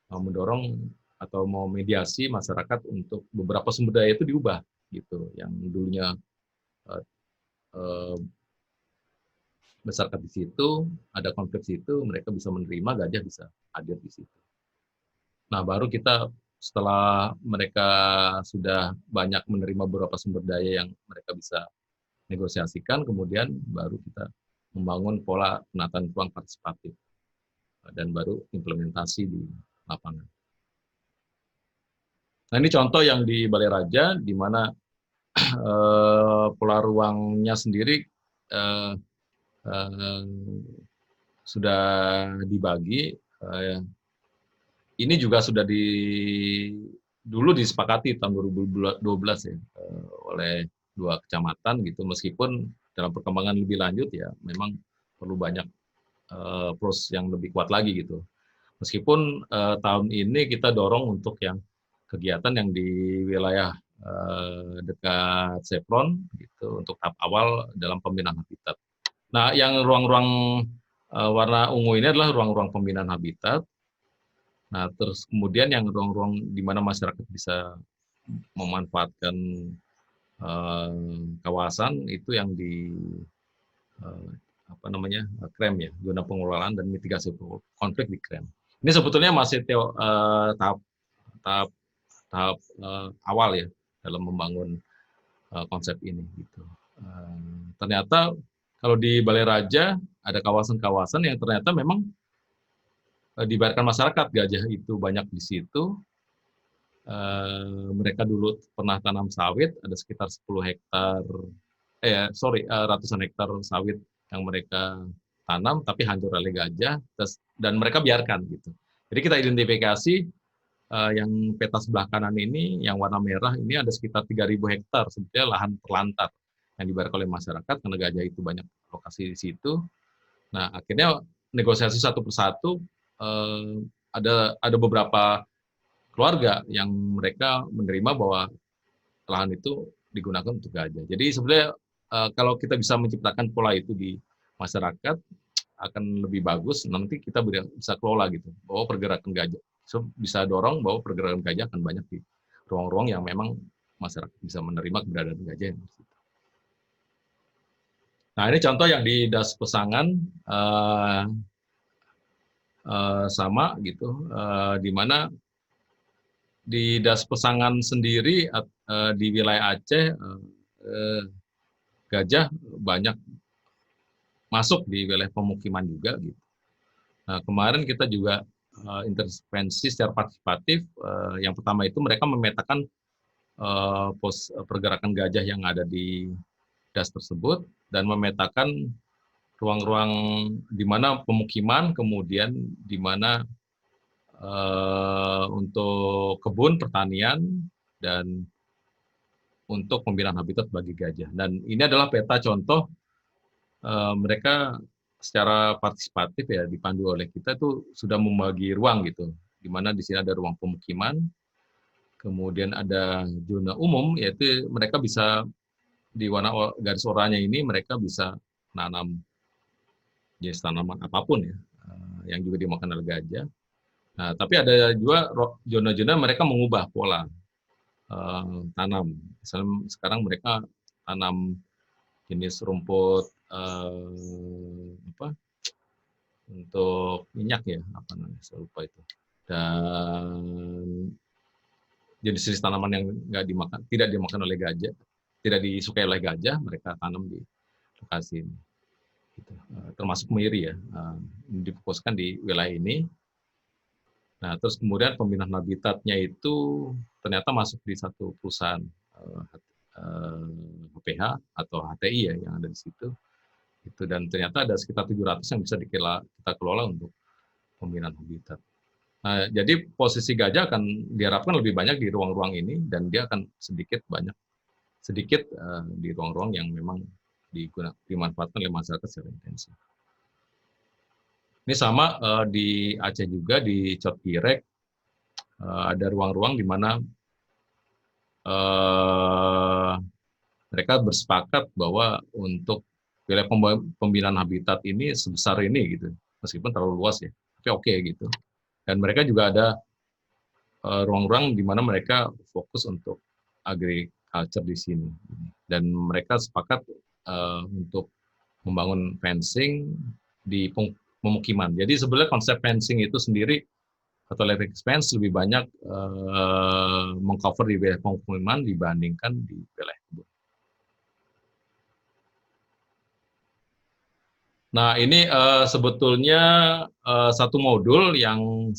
mendorong atau mau mediasi masyarakat untuk beberapa sumber daya itu diubah gitu, yang dulunya masyarakat di situ ada konflik situ, mereka bisa menerima, gajah bisa hadir di situ. Nah baru kita setelah mereka sudah banyak menerima beberapa sumber daya yang mereka bisa negosiasikan, kemudian baru kita membangun pola penataan ruang partisipatif dan baru implementasi di lapangan. Nah ini contoh yang di Balai Raja, di mana pola ruangnya sendiri sudah dibagi. Ini juga sudah dulu disepakati tahun 2012 ya oleh 2 kecamatan gitu, meskipun dalam perkembangan lebih lanjut ya memang perlu banyak proses yang lebih kuat lagi gitu. Meskipun tahun ini kita dorong untuk yang kegiatan yang di wilayah dekat Chevron gitu untuk tahap awal dalam pembinaan habitat. Nah, yang ruang-ruang warna ungu ini adalah ruang-ruang pembinaan habitat. Nah, terus kemudian yang ruang-ruang di mana masyarakat bisa memanfaatkan kawasan itu yang di KREM ya, zona pengelolaan dan mitigasi konflik di KREM. Ini sebetulnya masih tahap awal ya dalam membangun konsep ini gitu. Ternyata kalau di Balai Raja ada kawasan-kawasan yang ternyata memang dibiarkan masyarakat, gajah itu banyak di situ. Mereka dulu pernah tanam sawit, ada sekitar 10 hektar, ratusan hektar sawit yang mereka tanam tapi hancur oleh gajah, dan mereka biarkan gitu. Jadi kita identifikasi yang peta sebelah kanan ini, yang warna merah ini ada sekitar 3.000 hektar sebetulnya lahan terlantar yang dibiarkan oleh masyarakat karena gajah itu banyak lokasi di situ. Nah, akhirnya negosiasi satu persatu, ada beberapa keluarga yang mereka menerima bahwa lahan itu digunakan untuk gajah. Jadi sebenarnya kalau kita bisa menciptakan pola itu di masyarakat akan lebih bagus. Nanti kita bisa kelola gitu bahwa pergerakan gajah bisa dorong bahwa pergerakan gajah akan banyak di ruang-ruang yang memang masyarakat bisa menerima keberadaan gajah. Nah, ini contoh yang di Das Pesangan sama gitu, di mana di Das Pesangan sendiri di wilayah Aceh gajah banyak masuk di wilayah pemukiman juga gitu. Nah, kemarin kita juga intervensi secara partisipatif. Yang pertama itu mereka memetakan pergerakan gajah yang ada di das tersebut dan memetakan ruang-ruang di mana pemukiman, kemudian di mana untuk kebun pertanian dan untuk pembinaan habitat bagi gajah. Dan ini adalah peta contoh mereka secara partisipatif ya dipandu oleh kita itu sudah membagi ruang gitu, di mana di sini ada ruang pemukiman, kemudian ada zona umum yaitu mereka bisa di warna garis oranye ini mereka bisa nanam jenis tanaman apapun ya, yang juga dimakan oleh gajah. Nah, tapi ada juga zona-zona mereka mengubah pola tanam. Misalnya sekarang mereka tanam jenis rumput apa untuk minyak ya, apa namanya, saya lupa itu. Dan jenis-jenis tanaman yang tidak dimakan oleh gajah, tidak disukai oleh gajah, mereka tanam di lokasi ini. Gitu. Termasuk kemiri ya, difokuskan di wilayah ini. Nah, terus kemudian pembinaan habitatnya itu ternyata masuk di satu perusahaan HPH atau HTI ya yang ada di situ. Itu dan ternyata ada sekitar 700 yang bisa kita kelola untuk pembinaan habitat. Nah, jadi posisi gajah akan diharapkan lebih banyak di ruang-ruang ini dan dia akan sedikit di ruang-ruang yang memang dimanfaatkan oleh masyarakat secara intensif. Ini sama di Aceh juga di Cotpirek ada ruang-ruang di mana mereka bersepakat bahwa untuk wilayah pembinaan habitat ini sebesar ini gitu, meskipun terlalu luas ya, tapi oke gitu. Dan mereka juga ada ruang-ruang di mana mereka fokus untuk agriculture di sini. Dan mereka sepakat untuk membangun fencing di pemukiman. Jadi sebenarnya konsep fencing itu sendiri atau electric fence lebih banyak mengcover di wilayah pemukiman dibandingkan di wilayah kebun. Nah, ini sebetulnya satu modul yang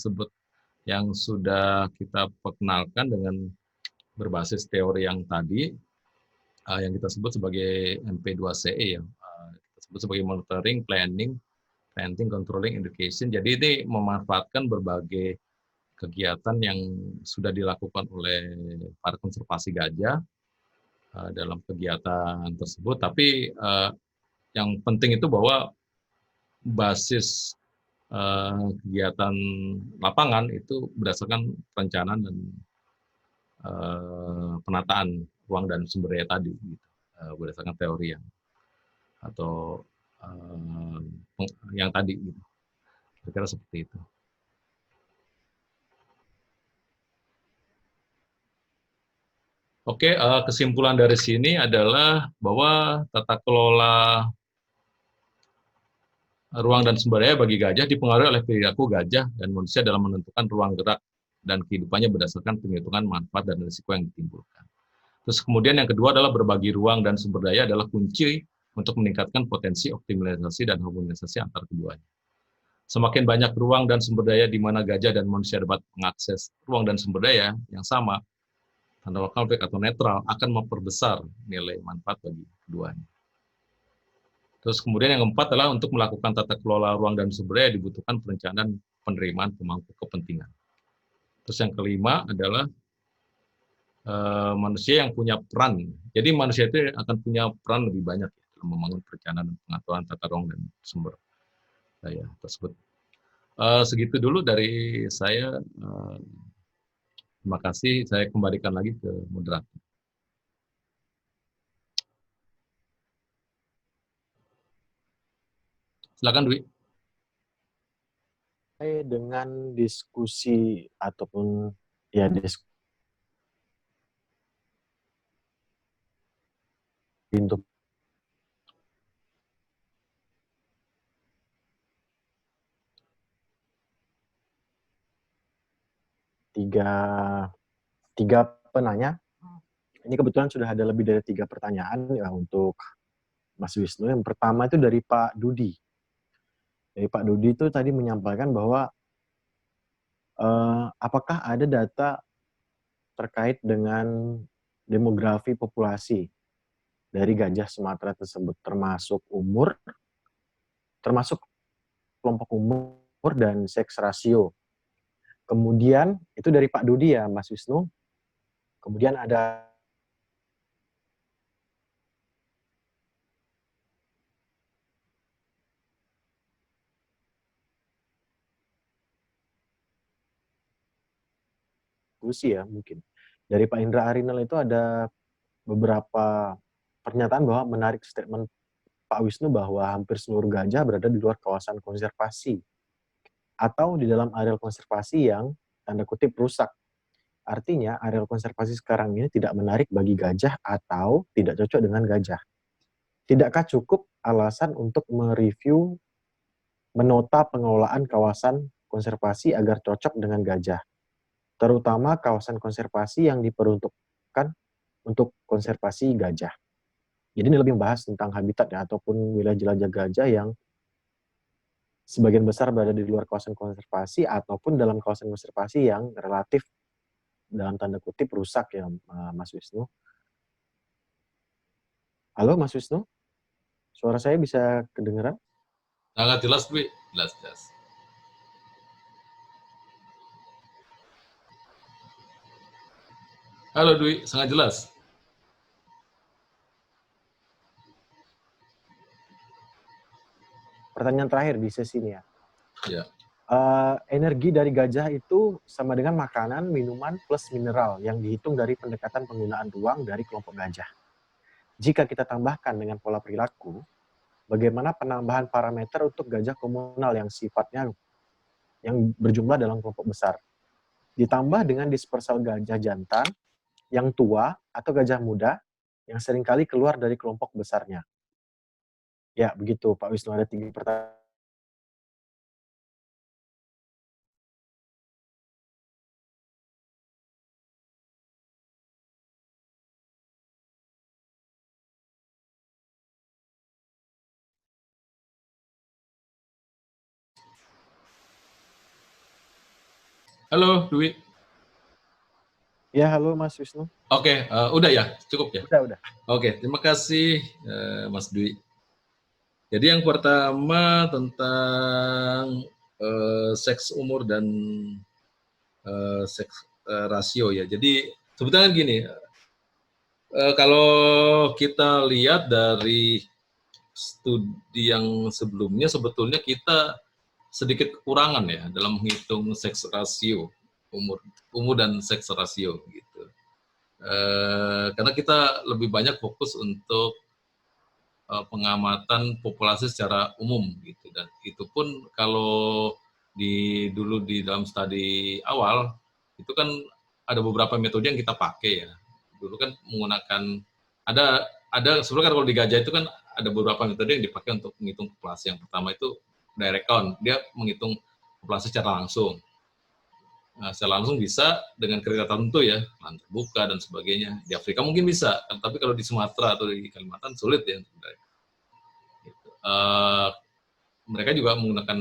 sudah kita perkenalkan dengan berbasis teori yang tadi, yang kita sebut sebagai MP2CE ya, kita sebut sebagai monitoring, planning, preventing, controlling, education. Jadi ini memanfaatkan berbagai kegiatan yang sudah dilakukan oleh para konservasi gajah dalam kegiatan tersebut. Tapi yang penting itu bahwa basis kegiatan lapangan itu berdasarkan perencanaan dan penataan ruang dan sumber daya tadi, gitu. Berdasarkan teori atau yang tadi, gitu. Kira-kira seperti itu. Oke, kesimpulan dari sini adalah bahwa tata kelola ruang dan sumber daya bagi gajah dipengaruhi oleh perilaku gajah dan manusia dalam menentukan ruang gerak dan kehidupannya berdasarkan penghitungan manfaat dan risiko yang ditimbulkan. Terus kemudian yang kedua adalah berbagi ruang dan sumber daya adalah kunci untuk meningkatkan potensi optimalisasi dan harmonisasi antar keduanya. Semakin banyak ruang dan sumber daya di mana gajah dan manusia dapat mengakses ruang dan sumber daya yang sama, tanda konflik atau netral, akan memperbesar nilai manfaat bagi keduanya. Terus kemudian yang keempat adalah untuk melakukan tata kelola ruang dan sumber daya dibutuhkan perencanaan penerimaan pemangku kepentingan. Terus yang kelima adalah manusia yang punya peran. Jadi manusia itu akan punya peran lebih banyak dalam membangun perencanaan dan pengaturan tata ruang dan sumber daya tersebut. Segitu dulu dari saya. Terima kasih. Saya kembalikan lagi ke moderator. Silakan Dwi. Dengan diskusi ataupun ya diskusi untuk tiga penanya. Ini kebetulan sudah ada lebih dari 3 pertanyaan ya untuk Mas Wisnu. Yang pertama itu dari Pak Dudi. Dari Pak Dudi itu tadi menyampaikan bahwa apakah ada data terkait dengan demografi populasi dari gajah Sumatera tersebut, termasuk umur, termasuk kelompok umur dan seks rasio. Kemudian itu dari Pak Dudi ya, Mas Wisnu. Kemudian ada diskusi ya mungkin. Dari Pak Indra Arinal itu ada beberapa pernyataan bahwa menarik statement Pak Wisnu bahwa hampir seluruh gajah berada di luar kawasan konservasi atau di dalam areal konservasi yang tanda kutip rusak. Artinya areal konservasi sekarang ini tidak menarik bagi gajah atau tidak cocok dengan gajah. Tidakkah cukup alasan untuk mereview menota pengelolaan kawasan konservasi agar cocok dengan gajah, terutama kawasan konservasi yang diperuntukkan untuk konservasi gajah. Jadi ini lebih membahas tentang habitat ya, ataupun wilayah jelajah gajah yang sebagian besar berada di luar kawasan konservasi ataupun dalam kawasan konservasi yang relatif dalam tanda kutip rusak ya, Mas Wisnu. Halo Mas Wisnu, suara saya bisa kedengeran? Sangat jelas Dwi, jelas. Halo Dwi, sangat jelas. Pertanyaan terakhir di sesi ini ya. Ya. Energi dari gajah itu sama dengan makanan, minuman, plus mineral yang dihitung dari pendekatan penggunaan ruang dari kelompok gajah. Jika kita tambahkan dengan pola perilaku, bagaimana penambahan parameter untuk gajah komunal yang sifatnya yang berjumlah dalam kelompok besar, ditambah dengan dispersal gajah jantan yang tua atau gajah muda yang seringkali keluar dari kelompok besarnya. Ya, begitu Pak Wisnu, ada 3 pertanyaan. Halo Dwi. Ya, halo Mas Wisnu. Oke, udah ya, cukup ya. Udah. Oke, terima kasih Mas Dwi. Jadi yang pertama tentang seks umur dan seks rasio ya. Jadi sebetulnya gini, kalau kita lihat dari studi yang sebelumnya, sebetulnya kita sedikit kekurangan ya dalam menghitung seks rasio, umur dan seks rasio gitu. Karena kita lebih banyak fokus untuk pengamatan populasi secara umum gitu, dan itu pun kalau dulu di dalam studi awal itu kan ada beberapa metode yang kita pakai ya. Dulu kan menggunakan ada sebenarnya kan kalau di gajah itu kan ada beberapa metode yang dipakai untuk menghitung populasi. Yang pertama itu direct count, dia menghitung populasi secara langsung. Nah, secara langsung bisa dengan kriteria tertentu ya, lahan terbuka dan sebagainya. Di Afrika mungkin bisa, tapi kalau di Sumatera atau di Kalimantan sulit ya. Gitu. Mereka juga menggunakan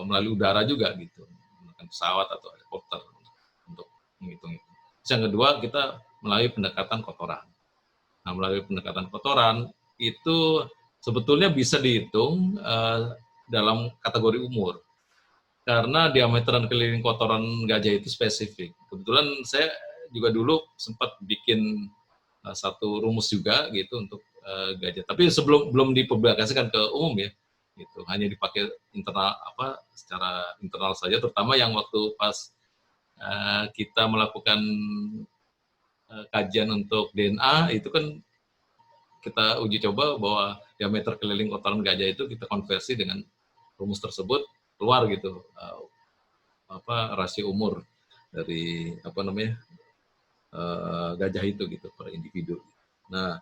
melalui udara juga gitu, menggunakan pesawat atau helikopter untuk menghitung itu. Terus yang kedua kita melalui pendekatan kotoran. Nah, melalui pendekatan kotoran itu sebetulnya bisa dihitung dalam kategori umur. Karena diameter dan keliling kotoran gajah itu spesifik. Kebetulan saya juga dulu sempat bikin satu rumus juga gitu untuk gajah. Tapi belum dipublikasikan ke umum ya. Gitu. Hanya dipakai internal secara internal saja, terutama yang waktu pas kita melakukan kajian untuk DNA itu kan kita uji coba bahwa diameter keliling kotoran gajah itu kita konversi dengan rumus tersebut keluar gitu rasio umur dari gajah itu gitu per individu. Nah,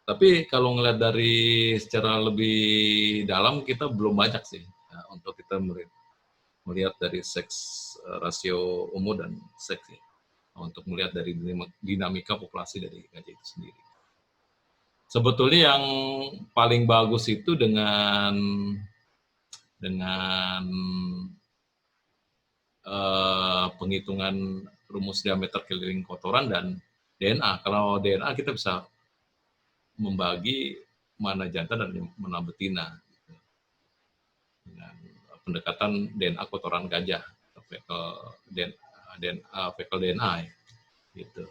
tapi kalau ngelihat dari secara lebih dalam kita belum banyak sih untuk kita melihat dari seks rasio umur dan seks ya, untuk melihat dari dinamika populasi dari gajah itu sendiri. Sebetulnya yang paling bagus itu dengan penghitungan rumus diameter keliling kotoran dan DNA. Kalau DNA kita bisa membagi mana jantan dan mana betina dengan pendekatan DNA kotoran gajah, fecal DNA gitu.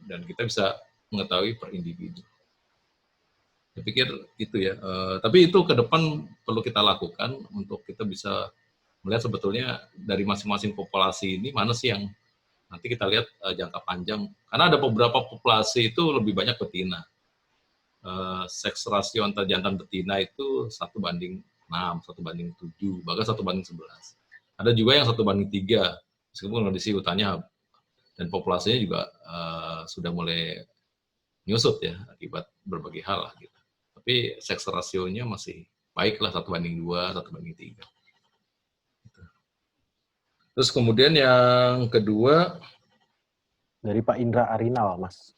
Dan kita bisa mengetahui per individu. Saya pikir itu ya. Tapi itu ke depan perlu kita lakukan untuk kita bisa melihat sebetulnya dari masing-masing populasi ini mana sih yang nanti kita lihat jangka panjang. Karena ada beberapa populasi itu lebih banyak betina. Seks rasio antar jantan betina itu 1:6, 1:7, bahkan 1:11. Ada juga yang 1:3, meskipun kondisi hutannya dan populasinya juga sudah mulai nyusut ya akibat berbagai hal lah gitu. Tapi seks rasionya masih baiklah 1:2, 1:3. Terus kemudian yang kedua dari Pak Indra Arinal, Mas.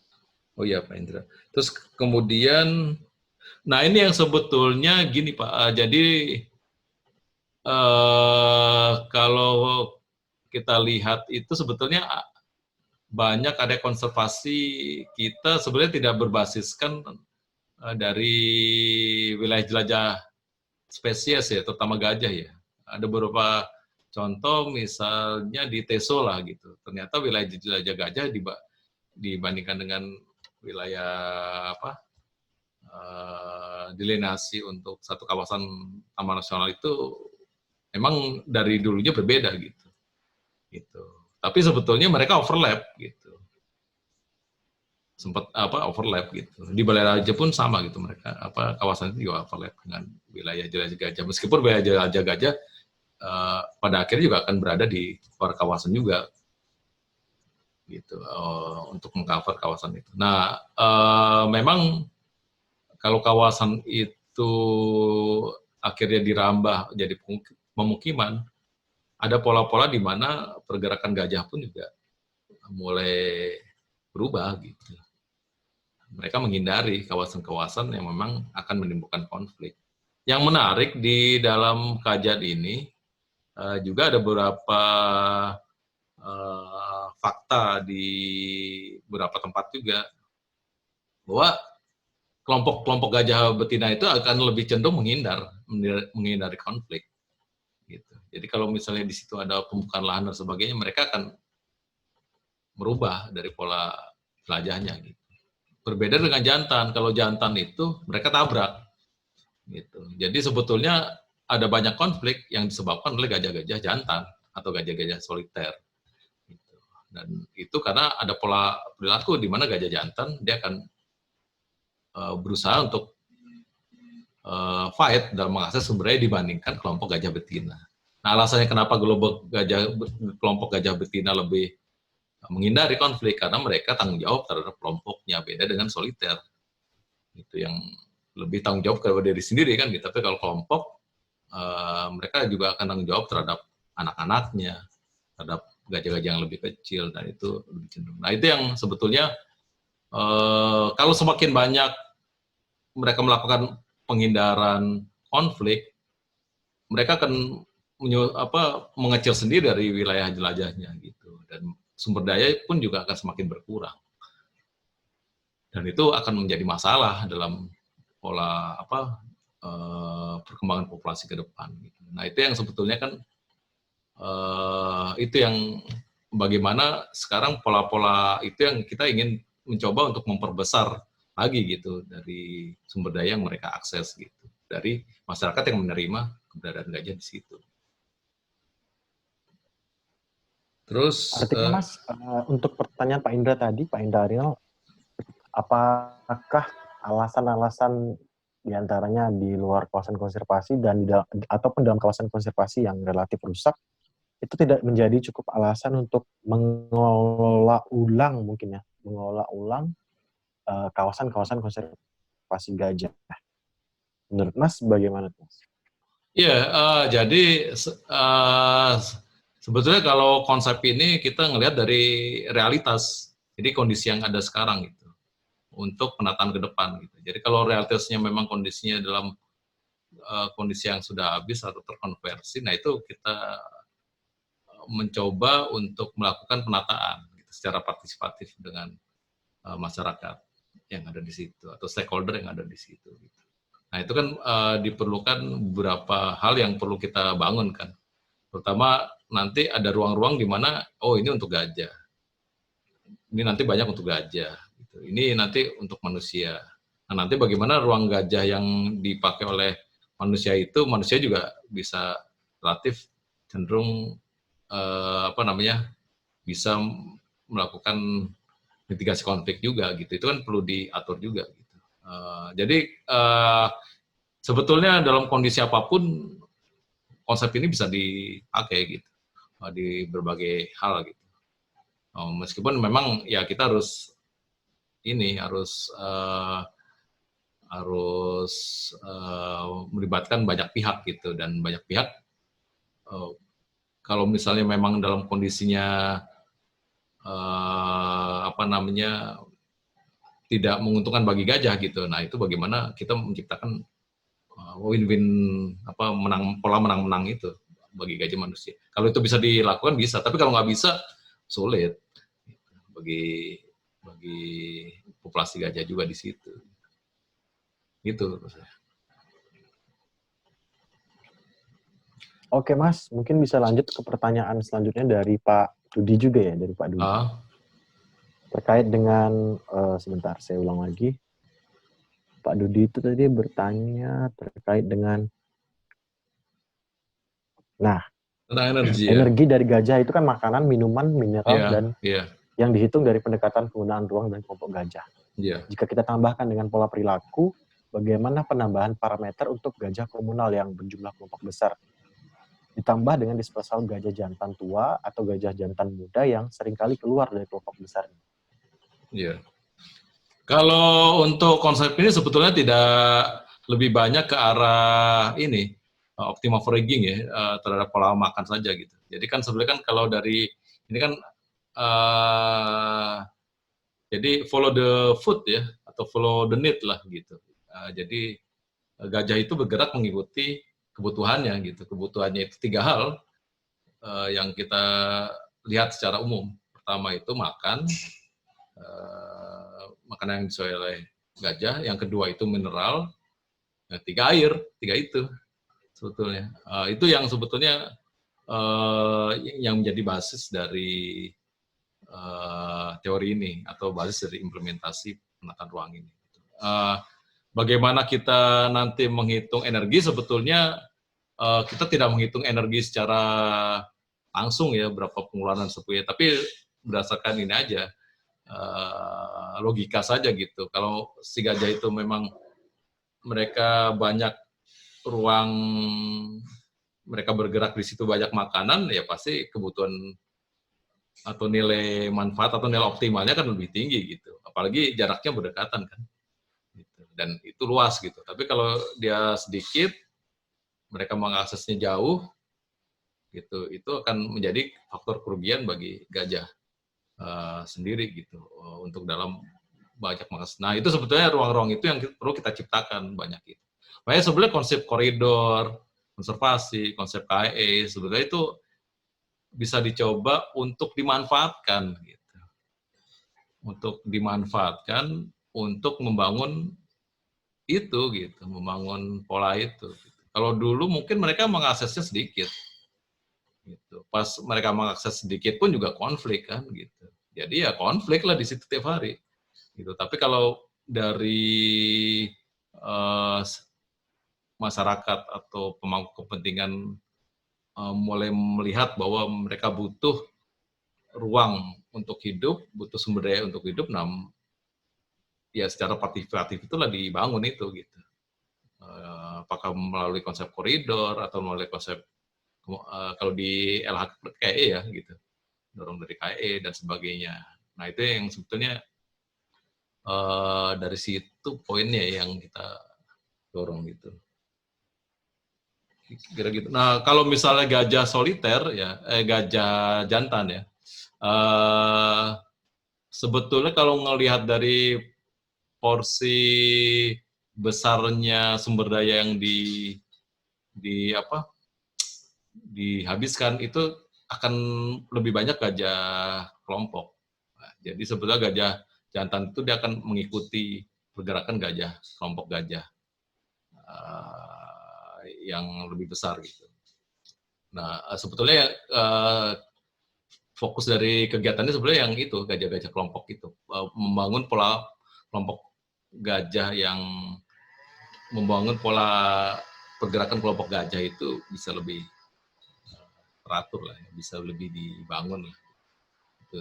Oh iya Pak Indra. Terus kemudian, nah ini yang sebetulnya gini Pak. Jadi kalau kita lihat itu sebetulnya banyak ada konservasi kita sebenarnya tidak berbasiskan dari wilayah jelajah spesies ya, terutama gajah ya. Ada beberapa contoh misalnya di Teso lah gitu. Ternyata wilayah jelajah gajah dibandingkan dengan wilayah delinasi untuk satu kawasan taman nasional itu memang dari dulunya berbeda gitu. Tapi sebetulnya mereka overlap gitu. Sempat overlap gitu. Di Balai Raja pun sama gitu, mereka kawasan itu juga overlap dengan wilayah jelajah gajah. Meskipun wilayah jelajah gajah pada akhirnya juga akan berada di luar kawasan juga gitu, untuk mengcover kawasan itu. Nah, memang kalau kawasan itu akhirnya dirambah jadi pemukiman, ada pola-pola di mana pergerakan gajah pun juga mulai berubah gitu. Mereka menghindari kawasan-kawasan yang memang akan menimbulkan konflik. Yang menarik di dalam kajian ini juga ada beberapa fakta di beberapa tempat juga bahwa kelompok-kelompok gajah betina itu akan lebih cenderung menghindari konflik. Gitu. Jadi kalau misalnya di situ ada pembukaan lahan dan sebagainya, mereka akan merubah dari pola jelajahnya. Gitu. Berbeda dengan jantan. Kalau jantan itu mereka tabrak. Gitu. Jadi sebetulnya ada banyak konflik yang disebabkan oleh gajah-gajah jantan atau gajah-gajah soliter. Gitu. Dan itu karena ada pola perilaku di mana gajah jantan dia akan berusaha untuk fight dalam mengakses sumber daya dibandingkan kelompok gajah betina. Nah, alasannya kenapa kelompok gajah betina lebih menghindari konflik karena mereka tanggung jawab terhadap kelompoknya, beda dengan soliter. Itu yang lebih tanggung jawab kepada diri sendiri kan gitu. Tapi kalau kelompok mereka juga akan tanggung jawab terhadap anak-anaknya, terhadap gajah-gajah yang lebih kecil, dan itu lebih cenderung. Nah, itu yang sebetulnya kalau semakin banyak mereka melakukan penghindaran konflik, mereka akan mengecil sendiri dari wilayah jelajahnya gitu, dan sumber daya pun juga akan semakin berkurang, dan itu akan menjadi masalah dalam pola apa perkembangan populasi ke depan. Gitu. Nah itu yang sebetulnya kan itu yang bagaimana sekarang pola-pola itu yang kita ingin mencoba untuk memperbesar lagi gitu dari sumber daya yang mereka akses gitu dari masyarakat yang menerima keberadaan gajah di situ. Terus Artinya Mas, untuk pertanyaan Pak Indra tadi, Pak Indra Ariel, apakah alasan-alasan diantaranya di luar kawasan konservasi dan ataupun dalam kawasan konservasi yang relatif rusak itu tidak menjadi cukup alasan untuk mengelola ulang mungkin ya, mengelola ulang kawasan-kawasan konservasi gajah. Menurut Mas bagaimana Mas? ya, jadi sebetulnya kalau konsep ini kita ngelihat dari realitas, jadi kondisi yang ada sekarang gitu, untuk penataan ke depan gitu. Jadi kalau realitasnya memang kondisinya dalam kondisi yang sudah habis atau terkonversi, nah itu kita mencoba untuk melakukan penataan gitu, secara partisipatif dengan masyarakat yang ada di situ atau stakeholder yang ada di situ. Gitu. Nah itu kan diperlukan beberapa hal yang perlu kita bangun kan. Terutama nanti ada ruang-ruang di mana oh ini untuk gajah, ini nanti banyak untuk gajah, gitu. Ini nanti untuk manusia. Nah nanti bagaimana ruang gajah yang dipakai oleh manusia itu manusia juga bisa relatif cenderung bisa melakukan mitigasi konflik juga gitu. Itu kan perlu diatur juga gitu. Jadi sebetulnya dalam kondisi apapun konsep ini bisa dipakai gitu di berbagai hal gitu. Meskipun memang ya kita harus melibatkan banyak pihak gitu dan banyak pihak kalau misalnya memang dalam kondisinya tidak menguntungkan bagi gajah gitu. Nah itu bagaimana kita menciptakan win-win pola menang-menang itu bagi gajah manusia. Kalau itu bisa dilakukan bisa, tapi kalau nggak bisa sulit bagi populasi gajah juga di situ. Gitu. Oke Mas, mungkin bisa lanjut ke pertanyaan selanjutnya dari Pak Dudi juga ya, dari Pak Dudi. Terkait dengan, sebentar saya ulang lagi. Pak Dudi itu tadi bertanya terkait dengan, tentang energi dari gajah itu kan makanan, minuman, mineral, dan yang dihitung dari pendekatan penggunaan ruang dan kelompok gajah. Jika kita tambahkan dengan pola perilaku, bagaimana penambahan parameter untuk gajah komunal yang berjumlah kelompok besar? Ditambah dengan dispersal gajah jantan tua atau gajah jantan muda yang seringkali keluar dari kelompok besar. Iya. Kalau untuk konsep ini sebetulnya tidak lebih banyak ke arah ini optimal foraging ya terhadap pola makan saja gitu. Jadi kan sebenarnya kan kalau dari ini kan jadi follow the food ya atau follow the need lah gitu. Jadi gajah itu bergerak mengikuti kebutuhannya gitu. Kebutuhannya itu 3 hal yang kita lihat secara umum. Pertama itu makan, makanan yang disuai oleh gajah. Yang kedua itu mineral. Yang 3 air. 3 itu sebetulnya. Itu yang sebetulnya yang menjadi basis dari teori ini atau basis dari implementasi penataan ruang ini. Bagaimana kita nanti menghitung energi sebetulnya kita tidak menghitung energi secara langsung ya berapa pengeluaran sepunya, tapi berdasarkan ini aja logika saja gitu. Kalau si gajah itu memang mereka banyak ruang, mereka bergerak di situ banyak makanan, ya pasti kebutuhan atau nilai manfaat atau nilai optimalnya kan lebih tinggi gitu. Apalagi jaraknya berdekatan kan. Gitu. Dan itu luas gitu. Tapi kalau dia sedikit, mereka mengaksesnya jauh, gitu, itu akan menjadi faktor kerugian bagi gajah sendiri gitu untuk dalam banyak makasih. Nah itu sebetulnya ruang-ruang itu yang perlu kita ciptakan banyak itu. Makanya sebenarnya konsep koridor, konservasi, konsep KAE sebetulnya itu bisa dicoba untuk dimanfaatkan gitu. Untuk dimanfaatkan untuk membangun itu gitu, membangun pola itu. Kalau dulu mungkin mereka mengaksesnya sedikit, gitu. Pas mereka mengakses sedikit pun juga konflik kan, gitu. Jadi ya konflik lah di situ tiap hari, gitu. Tapi kalau dari uh, masyarakat atau pemangku kepentingan mulai melihat bahwa mereka butuh ruang untuk hidup, butuh sumber daya untuk hidup, nah ya secara partisipatif itulah dibangun itu gitu. Apakah melalui konsep koridor atau melalui konsep kalau di LHK KE ya gitu, dorong dari KE dan sebagainya. Nah itu yang sebetulnya dari situ poinnya yang kita dorong gitu. Kira gitu. Nah kalau misalnya gajah soliter ya, gajah jantan ya, sebetulnya kalau ngelihat dari porsi besarnya sumber daya yang di apa dihabiskan itu akan lebih banyak gajah kelompok. Nah, jadi sebetulnya gajah jantan itu dia akan mengikuti pergerakan gajah kelompok gajah yang lebih besar gitu. Nah sebetulnya fokus dari kegiatannya sebenarnya yang itu gajah-gajah kelompok itu membangun pola kelompok gajah yang membangun pola pergerakan kelompok gajah itu bisa lebih teratur lah, bisa lebih dibangun lah. Gitu.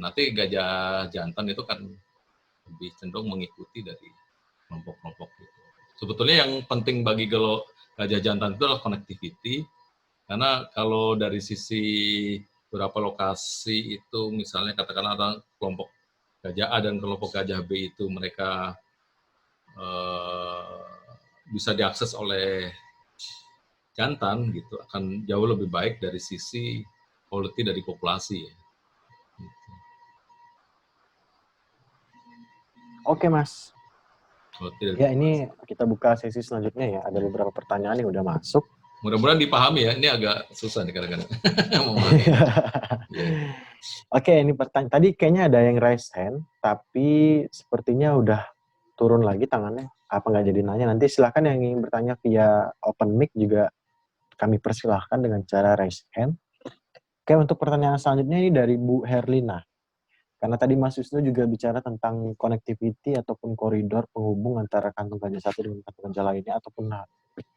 Nanti gajah jantan itu kan lebih cenderung mengikuti dari kelompok-kelompok itu. Sebetulnya yang penting bagi gajah jantan itu adalah connectivity, karena kalau dari sisi beberapa lokasi itu misalnya katakanlah ada kelompok gajah A dan kelompok gajah B itu mereka bisa diakses oleh jantan gitu akan jauh lebih baik dari sisi quality dari populasi ya. Oke, Mas. Quality dari Ya, populasi. ini kita buka sesi selanjutnya ya. Ada beberapa pertanyaan yang udah masuk. Mudah-mudahan dipahami ya. Ini agak susah nih kadang-kadang memahami. Yeah. Oke, ini pertanyaan. Tadi kayaknya ada yang raise hand, tapi sepertinya udah turun lagi tangannya. Apa nggak jadi nanya? Nanti silahkan yang ingin bertanya via open mic juga kami persilahkan dengan cara raise hand. Oke, untuk pertanyaan selanjutnya ini dari Bu Herlina. Karena tadi Mas Wisnu juga bicara tentang connectivity ataupun koridor penghubung antara kantung gajah satu dengan kantung gajah lainnya ataupun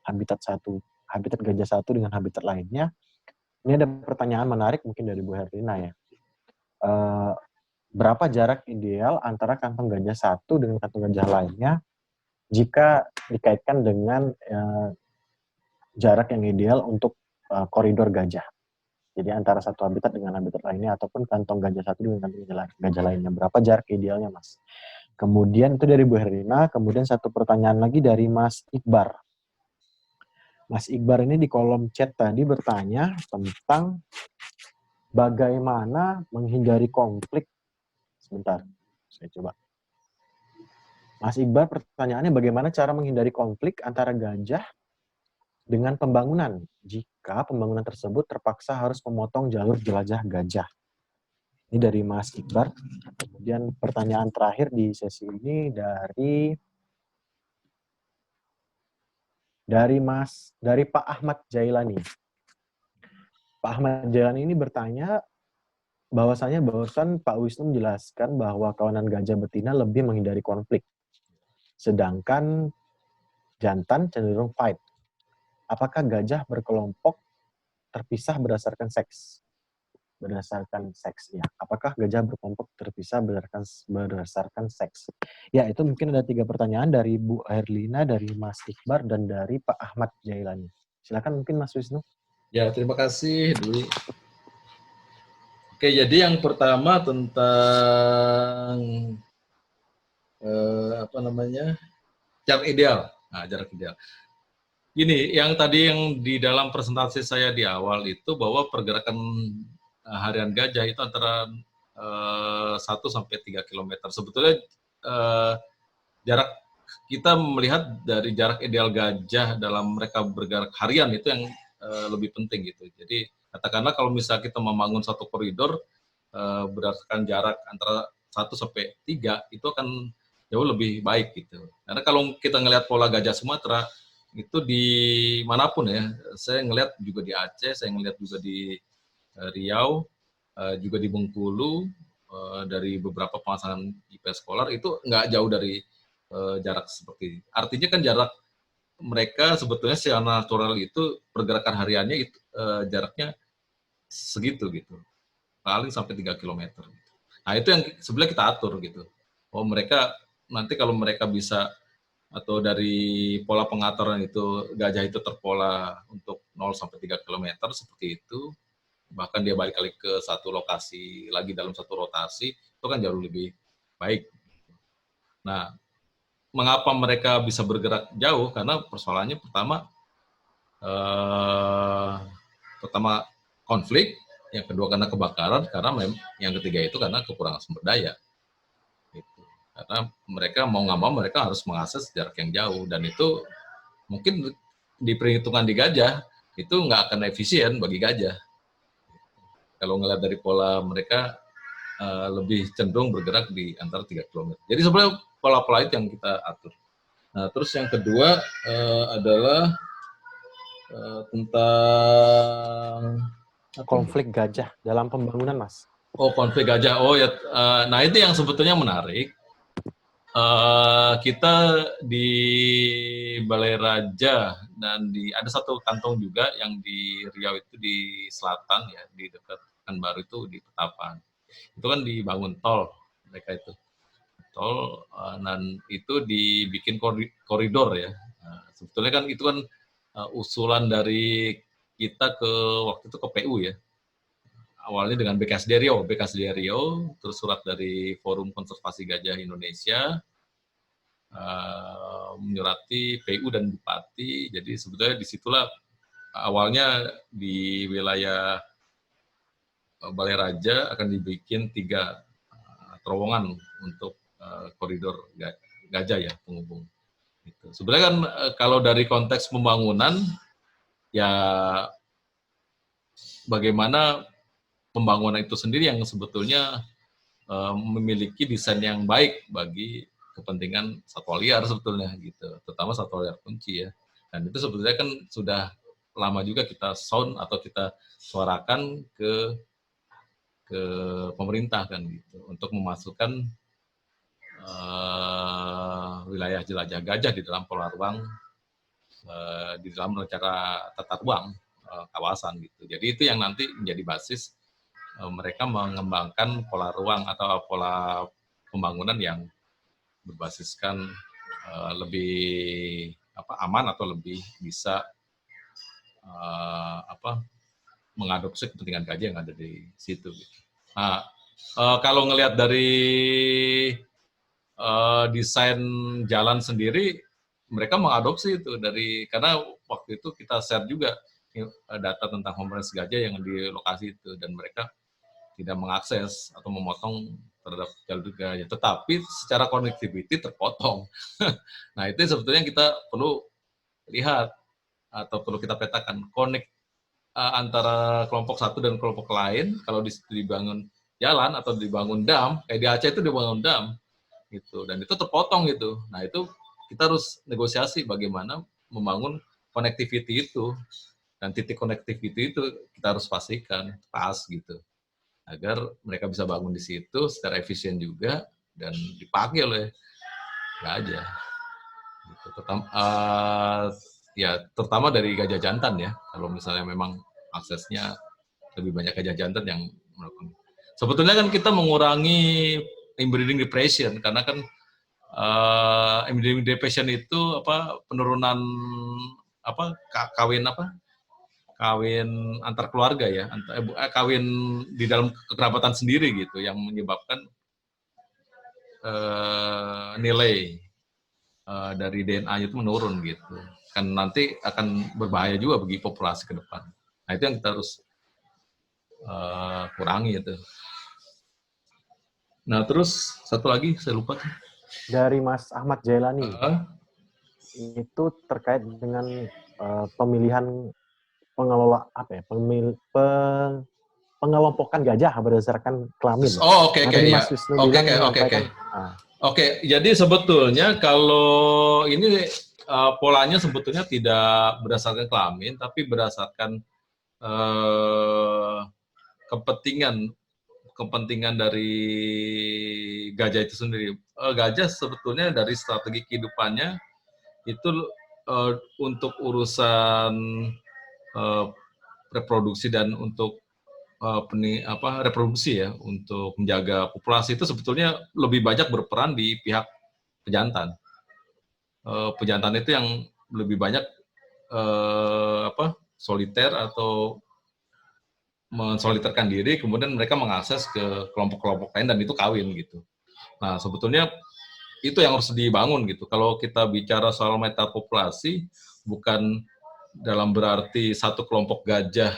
habitat gajah satu dengan habitat lainnya. Ini ada pertanyaan menarik mungkin dari Bu Herlina ya. Berapa jarak ideal antara kantong gajah satu dengan kantong gajah lainnya jika dikaitkan dengan jarak yang ideal untuk koridor gajah? Jadi antara satu habitat dengan habitat lainnya ataupun kantong gajah satu dengan kantong gajah lainnya. Berapa jarak idealnya, Mas? Kemudian itu dari Bu Herlina. Kemudian satu pertanyaan lagi dari Mas Iqbar. Mas Iqbar ini di kolom chat tadi bertanya tentang bagaimana menghindari konflik. Sebentar, saya coba. Mas Iqbar pertanyaannya bagaimana cara menghindari konflik antara gajah dengan pembangunan jika pembangunan tersebut terpaksa harus memotong jalur jelajah gajah. Ini dari Mas Iqbar. Kemudian pertanyaan terakhir di sesi ini dari Pak Ahmad Jailani. Pak Ahmad Jailani ini bertanya barusan Pak Wisnu menjelaskan bahwa kawanan gajah betina lebih menghindari konflik. Sedangkan jantan cenderung fight. Apakah gajah berkelompok terpisah berdasarkan seks? Berdasarkan seks ya. Apakah gajah berkelompok terpisah berdasarkan seks? Ya, itu mungkin ada 3 pertanyaan dari Bu Herlina, dari Mas Iqbar, dan dari Pak Ahmad Jailani. Silakan mungkin Mas Wisnu. Ya, terima kasih Dwi. Oke, jadi yang pertama tentang apa namanya jarak ideal. Nah, jarak ideal. Gini, yang tadi yang di dalam presentasi saya di awal itu bahwa pergerakan harian gajah itu antara 1 sampai 3 km. Sebetulnya jarak kita melihat dari jarak ideal gajah dalam mereka bergerak harian itu yang lebih penting gitu. Jadi katakanlah kalau misalnya kita membangun satu koridor berdasarkan jarak antara 1 sampai 3 itu akan jauh lebih baik gitu. Karena kalau kita ngelihat pola gajah Sumatera itu di manapun ya, saya ngelihat juga di Aceh, saya ngelihat juga di Riau, juga di Bengkulu, dari beberapa pemasangan GPS Scholar itu nggak jauh dari jarak seperti. Artinya kan jarak mereka sebetulnya secara natural itu pergerakan hariannya itu jaraknya segitu gitu, paling sampai 3 kilometer. Nah itu yang sebenarnya kita atur gitu. Oh mereka nanti kalau mereka bisa atau dari pola pengaturan itu gajah itu terpola untuk 0 sampai 3 kilometer seperti itu, bahkan dia balik kali ke satu lokasi lagi dalam satu rotasi, itu kan jauh lebih baik. Nah, mengapa mereka bisa bergerak jauh? Karena persoalannya pertama konflik, yang kedua karena kebakaran, karena yang ketiga itu karena kekurangan sumber daya. Gitu. Karena mereka mau nggak mau mereka harus mengakses jarak yang jauh, dan itu mungkin di perhitungan di gajah itu nggak akan efisien bagi gajah. Kalau ngelihat dari pola mereka lebih cenderung bergerak di antara 3 km. Jadi sebenarnya pola-pola itu yang kita atur. Nah, terus yang kedua adalah tentang Konflik gajah dalam pembangunan, Mas. konflik gajah. Oh ya, nah itu yang sebetulnya menarik. Kita di Balai Raja dan ada satu kantong juga yang di Riau itu di selatan ya, di dekat Pekanbaru itu di Petapan. Itu kan dibangun tol mereka itu. Tol dan itu dibikin koridor ya. Nah, sebetulnya kan itu kan usulan dari kita ke waktu itu ke PU ya. Awalnya dengan BKSD Riau, terus surat dari Forum Konservasi Gajah Indonesia, menyurati PU dan Bupati. Jadi sebetulnya disitulah awalnya di wilayah Balai Raja akan dibikin 3 terowongan untuk koridor gajah ya, penghubung. Gitu. Sebenarnya kan kalau dari konteks pembangunan, ya bagaimana pembangunan itu sendiri yang sebetulnya memiliki desain yang baik bagi kepentingan satwa liar sebetulnya gitu, terutama satwa liar kunci ya. Dan itu sebetulnya kan sudah lama juga kita sound atau kita suarakan ke pemerintah kan gitu untuk memasukkan wilayah jelajah gajah di dalam pola ruang di dalam rencana tata ruang kawasan gitu. Jadi itu yang nanti menjadi basis mereka mengembangkan pola ruang atau pola pembangunan yang berbasiskan lebih aman atau lebih bisa mengadopsi kepentingan gajah yang ada di situ. Gitu. Nah, kalau ngelihat dari desain jalan sendiri, mereka mengadopsi itu karena waktu itu kita share juga data tentang homeless gajah yang di lokasi itu, dan mereka tidak mengakses atau memotong terhadap jalur gajah, tetapi secara connectivity terpotong. Nah itu sebetulnya kita perlu lihat atau perlu kita petakan antara kelompok satu dan kelompok lain. Kalau dibangun jalan atau dibangun dam, kayak di Aceh itu dibangun dam gitu, dan itu terpotong gitu. Nah itu kita harus negosiasi bagaimana membangun connectivity itu, dan titik connectivity itu kita harus pastikan pas gitu, agar mereka bisa bangun di situ secara efisien juga dan dipakai oleh gajah. Gitu. Terutama dari gajah jantan ya. Kalau misalnya memang aksesnya lebih banyak gajah jantan yang melakukan. Sebetulnya kan kita mengurangi inbreeding depression karena kan inbreeding depression itu penurunan kawin antar keluarga ya, kawin di dalam kekerabatan sendiri gitu yang menyebabkan nilai dari DNA-nya itu menurun gitu. Kan nanti akan berbahaya juga bagi populasi ke depan. Nah itu yang kita harus kurangi itu. Nah terus satu lagi saya lupa tuh. Dari Mas Ahmad Jailani, itu terkait dengan pemilihan pengelola pengelompokan gajah berdasarkan kelamin. Oh oke Tadi ya. Mas Wisnu bilang menyampaikan Oke, jadi sebetulnya kalau ini polanya sebetulnya tidak berdasarkan kelamin, tapi berdasarkan eh, kepentingan kepentingan dari gajah itu sendiri. Gajah sebetulnya dari strategi kehidupannya itu untuk urusan eh, reproduksi dan untuk reproduksi ya, untuk menjaga populasi itu sebetulnya lebih banyak berperan di pihak pejantan. Pejantan itu yang lebih banyak soliter atau mensoliterkan diri, kemudian mereka mengakses ke kelompok-kelompok lain dan itu kawin gitu. Nah, sebetulnya itu yang harus dibangun gitu. Kalau kita bicara soal metapopulasi, bukan dalam berarti satu kelompok gajah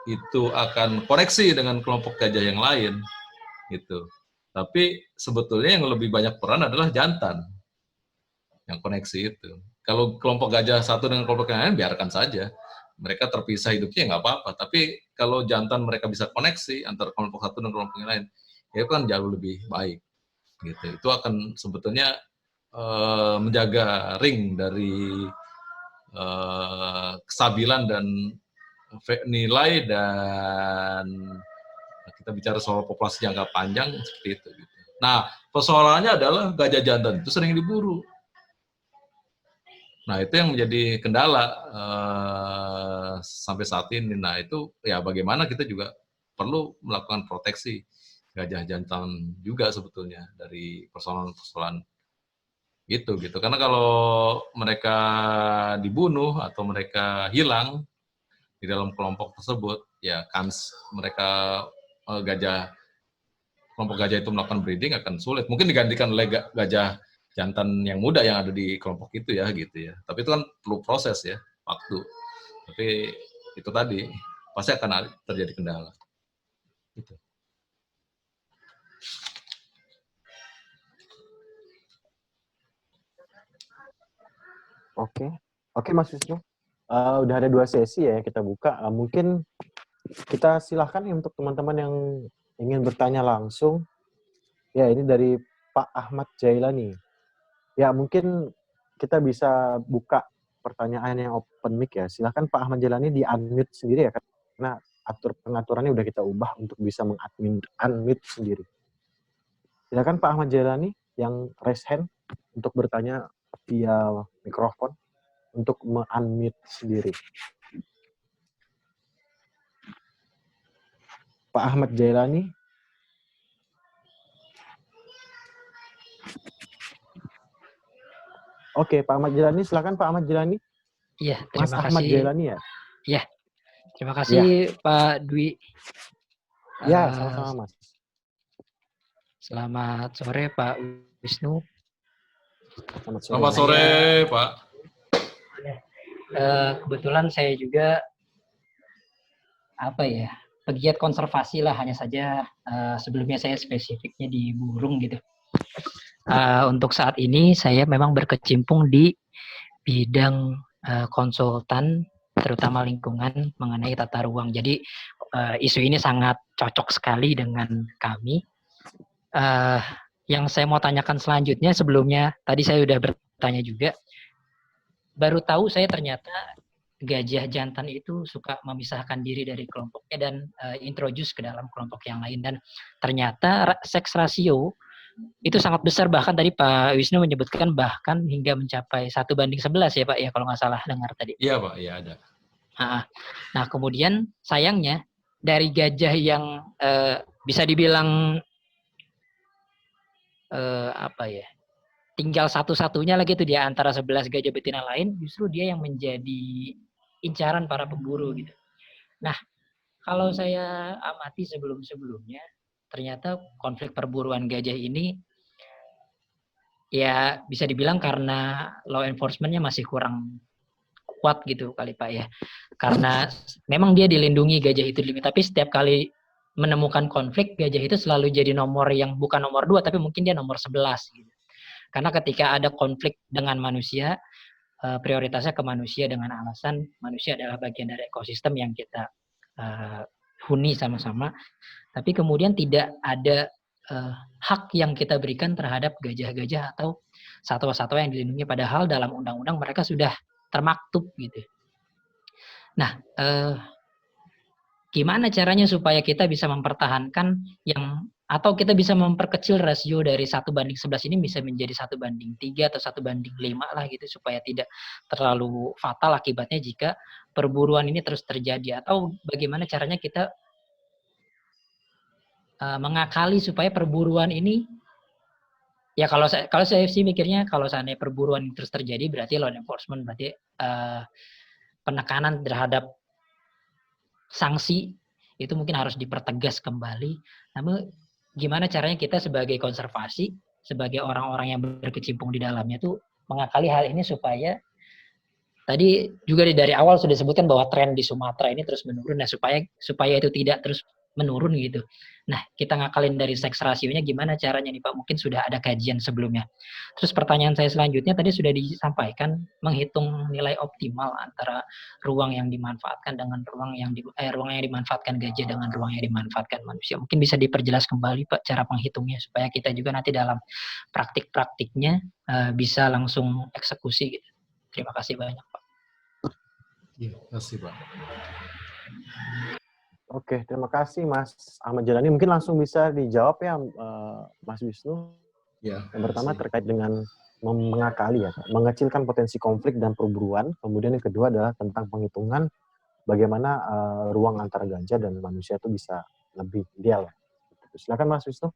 itu akan koneksi dengan kelompok gajah yang lain gitu. Tapi sebetulnya yang lebih banyak peran adalah jantan yang koneksi itu. Kalau kelompok gajah satu dengan kelompok yang lain biarkan saja. Mereka terpisah hidupnya nggak apa-apa. Tapi kalau jantan mereka bisa koneksi antara kelompok satu dan kelompok yang lain, ya itu kan jauh lebih baik. Gitu. Itu akan sebetulnya menjaga ring dari kestabilan dan nilai dan kita bicara soal populasi jangka panjang seperti itu. Gitu. Nah, persoalannya adalah gajah jantan itu sering diburu. Nah, itu yang menjadi kendala sampai saat ini. Nah, itu ya bagaimana kita juga perlu melakukan proteksi gajah jantan juga sebetulnya dari persoalan-persoalan itu gitu. Karena kalau mereka dibunuh atau mereka hilang di dalam kelompok tersebut, ya kans mereka gajah kelompok gajah itu melakukan breeding akan sulit. Mungkin digantikan oleh gajah jantan yang muda yang ada di kelompok itu ya gitu ya. Tapi itu kan perlu proses ya, waktu. Tapi itu tadi pasti akan terjadi kendala. Gitu. Oke, oke Mas Wisnu. Udah ada 2 sesi ya kita buka. Mungkin kita silahkan nih untuk teman-teman yang ingin bertanya langsung. Ya, ini dari Pak Ahmad Jailani. Ya, mungkin kita bisa buka pertanyaan yang open mic ya. Silahkan Pak Ahmad Jailani di-unmute sendiri ya, karena pengaturannya udah kita ubah untuk bisa unmute sendiri. Silakan Pak Ahmad Jailani yang raise hand untuk bertanya via mikrofon untuk unmute sendiri. Pak Ahmad Jailani. Oke, Pak Ahmad Jailani, silakan Pak Ahmad Jailani. Iya, Mas terima Ahmad kasih. Jailani ya? Iya, terima kasih Pak Dwi. Ya, sama-sama Mas. Selamat sore Pak Wisnu. Selamat sore Pak. Kebetulan saya juga pegiat konservasi lah, hanya saja sebelumnya saya spesifiknya di burung gitu. Untuk saat ini saya memang berkecimpung di bidang konsultan terutama lingkungan mengenai tata ruang. Jadi isu ini sangat cocok sekali dengan kami. Yang saya mau tanyakan selanjutnya, sebelumnya tadi saya sudah bertanya juga, baru tahu saya ternyata gajah jantan itu suka memisahkan diri dari kelompoknya dan introduce ke dalam kelompok yang lain, dan ternyata seks rasio itu sangat besar, bahkan tadi Pak Wisnu menyebutkan bahkan hingga mencapai 1:11 ya Pak ya, kalau nggak salah dengar tadi. Iya Pak, iya ada. Nah kemudian sayangnya dari gajah yang bisa dibilang tinggal satu-satunya lagi tuh di antara 11 gajah betina lain, justru dia yang menjadi incaran para pemburu gitu. Nah kalau saya amati sebelum-sebelumnya, ternyata konflik perburuan gajah ini ya bisa dibilang karena law enforcement-nya masih kurang kuat gitu kali Pak ya. Karena memang dia dilindungi gajah itu, tapi setiap kali menemukan konflik, gajah itu selalu jadi nomor yang bukan nomor 2, tapi mungkin dia nomor 11 gitu. Karena ketika ada konflik dengan manusia, prioritasnya ke manusia dengan alasan manusia adalah bagian dari ekosistem yang kita huni sama-sama. Tapi kemudian tidak ada hak yang kita berikan terhadap gajah-gajah atau satwa-satwa yang dilindungi, padahal dalam undang-undang mereka sudah termaktub gitu. Nah, gimana caranya supaya kita bisa mempertahankan atau kita bisa memperkecil rasio dari 1:11 ini bisa menjadi 1:3 atau 1:5 lah gitu, supaya tidak terlalu fatal akibatnya jika perburuan ini terus terjadi, atau bagaimana caranya kita mengakali supaya perburuan ini, ya kalau saya sih mikirnya kalau seandainya perburuan terus terjadi berarti law enforcement, berarti penekanan terhadap sanksi itu mungkin harus dipertegas kembali. Namun gimana caranya kita sebagai konservasi, sebagai orang-orang yang berkecimpung di dalamnya tuh mengakali hal ini, supaya tadi juga dari awal sudah disebutkan bahwa tren di Sumatera ini terus menurun. Nah, supaya itu tidak terus menurun gitu. Nah, kita ngakalin dari seks rasionya gimana caranya nih Pak? Mungkin sudah ada kajian sebelumnya. Terus pertanyaan saya selanjutnya tadi sudah disampaikan, menghitung nilai optimal antara ruang yang dimanfaatkan dengan ruang yang dimanfaatkan gajah dengan ruang yang dimanfaatkan manusia. Mungkin bisa diperjelas kembali Pak cara penghitungnya, supaya kita juga nanti dalam praktik-praktiknya bisa langsung eksekusi gitu. Terima kasih banyak Pak. Terima kasih Pak. Oke, terima kasih Mas Ahmad Jalani. Mungkin langsung bisa dijawab ya Mas Wisnu. Ya, yang pertama terkait dengan mengakali ya, mengecilkan potensi konflik dan perburuan. Kemudian yang kedua adalah tentang penghitungan bagaimana ruang antara gajah dan manusia itu bisa lebih ideal. Silakan Mas Wisnu.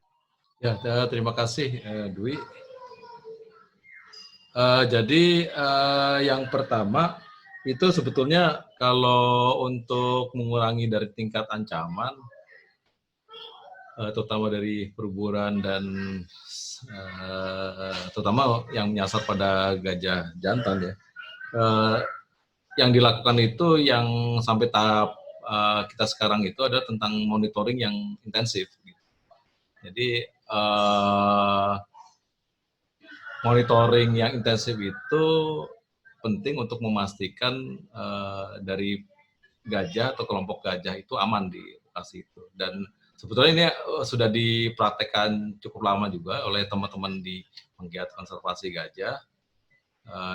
Ya, terima kasih Dwi. Jadi yang pertama itu sebetulnya kalau untuk mengurangi dari tingkat ancaman, terutama dari perburuan dan terutama yang menyasar pada gajah jantan ya, yang dilakukan itu yang sampai tahap kita sekarang itu adalah tentang monitoring yang intensif. Jadi monitoring yang intensif itu penting untuk memastikan dari gajah atau kelompok gajah itu aman di lokasi itu. Dan sebetulnya ini sudah dipraktekkan cukup lama juga oleh teman-teman di penggiat konservasi gajah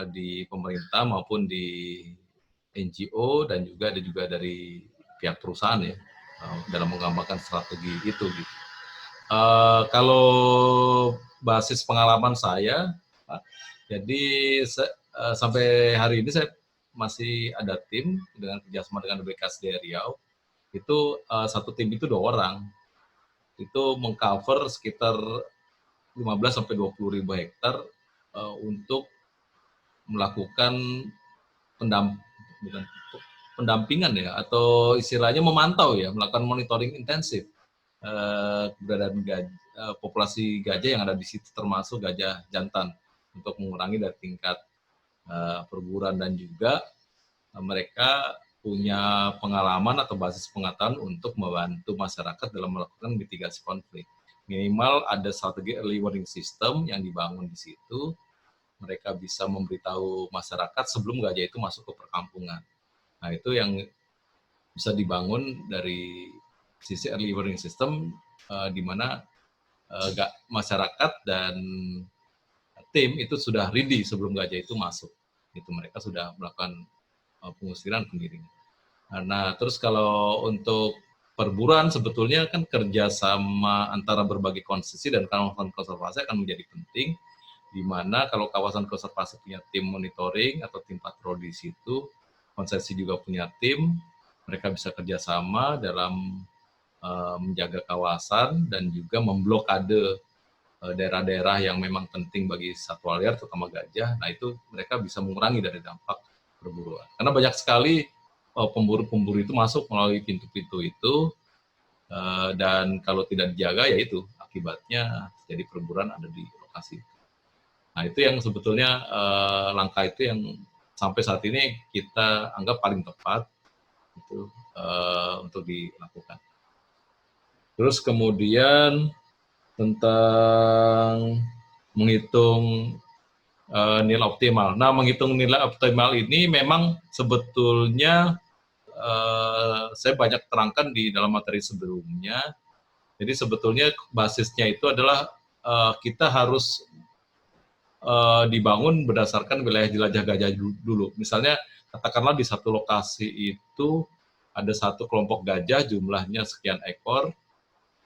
di pemerintah maupun di NGO, dan juga ada juga dari pihak perusahaan ya dalam mengembangkan strategi itu. Gitu. Kalau basis pengalaman saya, Pak, jadi sampai hari ini saya masih ada tim dengan kerjasama dengan BKSDA Riau. Itu satu tim itu 2 orang. Itu mengcover sekitar 15-20 ribu hektar untuk melakukan pendampingan ya, atau istilahnya memantau ya, melakukan monitoring intensif keberadaan populasi gajah yang ada di situ, termasuk gajah jantan, untuk mengurangi dari tingkat perburuan, dan juga mereka punya pengalaman atau basis pengetahuan untuk membantu masyarakat dalam melakukan mitigasi konflik. Minimal ada strategi early warning system yang dibangun di situ. Mereka bisa memberitahu masyarakat sebelum gajah itu masuk ke perkampungan. Nah, itu yang bisa dibangun dari sisi early warning system, di mana masyarakat dan tim itu sudah ready sebelum gajah itu masuk. Itu mereka sudah melakukan pengusiran penggiringan. Nah, terus kalau untuk perburuan sebetulnya kan kerjasama antara berbagai konsesi dan kawasan konservasi akan menjadi penting, di mana kalau kawasan konservasi punya tim monitoring atau tim patroli di situ, konsesi juga punya tim, mereka bisa kerjasama dalam menjaga kawasan dan juga memblokade daerah-daerah yang memang penting bagi satwa liar, terutama gajah. Nah, itu mereka bisa mengurangi dari dampak perburuan. Karena banyak sekali pemburu-pemburu itu masuk melalui pintu-pintu itu, dan kalau tidak dijaga ya itu akibatnya jadi perburuan ada di lokasi. Nah, itu yang sebetulnya langkah itu yang sampai saat ini kita anggap paling tepat itu untuk dilakukan. Terus kemudian tentang menghitung nilai optimal. Nah, menghitung nilai optimal ini memang sebetulnya saya banyak terangkan di dalam materi sebelumnya, Jadi sebetulnya basisnya itu adalah kita harus dibangun berdasarkan wilayah jelajah gajah dulu. Misalnya katakanlah di satu lokasi itu ada satu kelompok gajah jumlahnya sekian ekor,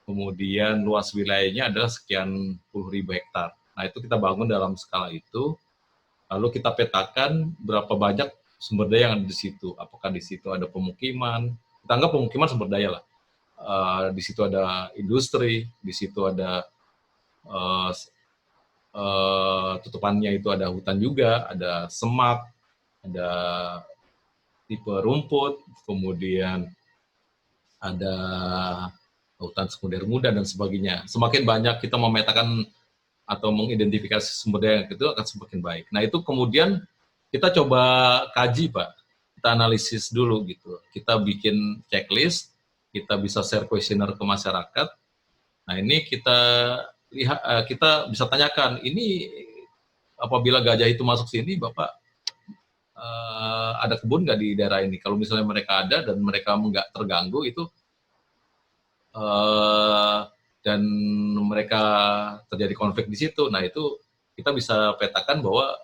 kemudian luas wilayahnya adalah sekian puluh ribu hektar. Nah itu kita bangun dalam skala itu, lalu kita petakan berapa banyak sumber daya yang ada di situ. Apakah di situ ada pemukiman? Kita anggap pemukiman sumber daya lah. Di situ ada industri, di situ ada tutupannya itu ada hutan juga, ada semak, ada tipe rumput, kemudian ada hutan sekunder muda dan sebagainya. Semakin banyak kita memetakan atau mengidentifikasi sumber daya itu akan semakin baik. Nah itu kemudian kita coba kaji Pak, kita analisis dulu gitu. Kita bikin checklist, kita bisa share kuesioner ke masyarakat. Nah ini kita lihat, kita bisa tanyakan, ini apabila gajah itu masuk sini, Bapak ada kebun nggak di daerah ini? Kalau misalnya mereka ada dan mereka nggak terganggu itu dan mereka terjadi konflik di situ, nah itu kita bisa petakan bahwa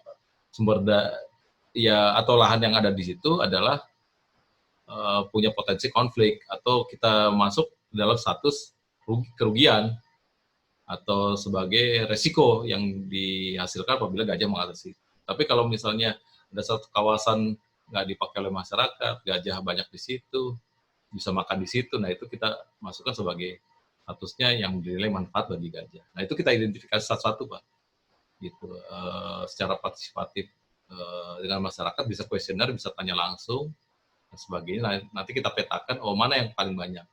sumber daya atau lahan yang ada di situ adalah punya potensi konflik atau kita masuk dalam status kerugian atau sebagai resiko yang dihasilkan apabila gajah mengatasi. Tapi kalau misalnya ada satu kawasan nggak dipakai oleh masyarakat, gajah banyak di situ, bisa makan di situ, nah itu kita masukkan sebagai statusnya yang dinilai manfaat bagi gajah. Nah itu kita identifikasi satu-satu Pak, gitu. Secara partisipatif dengan masyarakat, bisa kuesioner, bisa tanya langsung dan sebagainya. Nah, nanti kita petakan, oh mana yang paling banyak,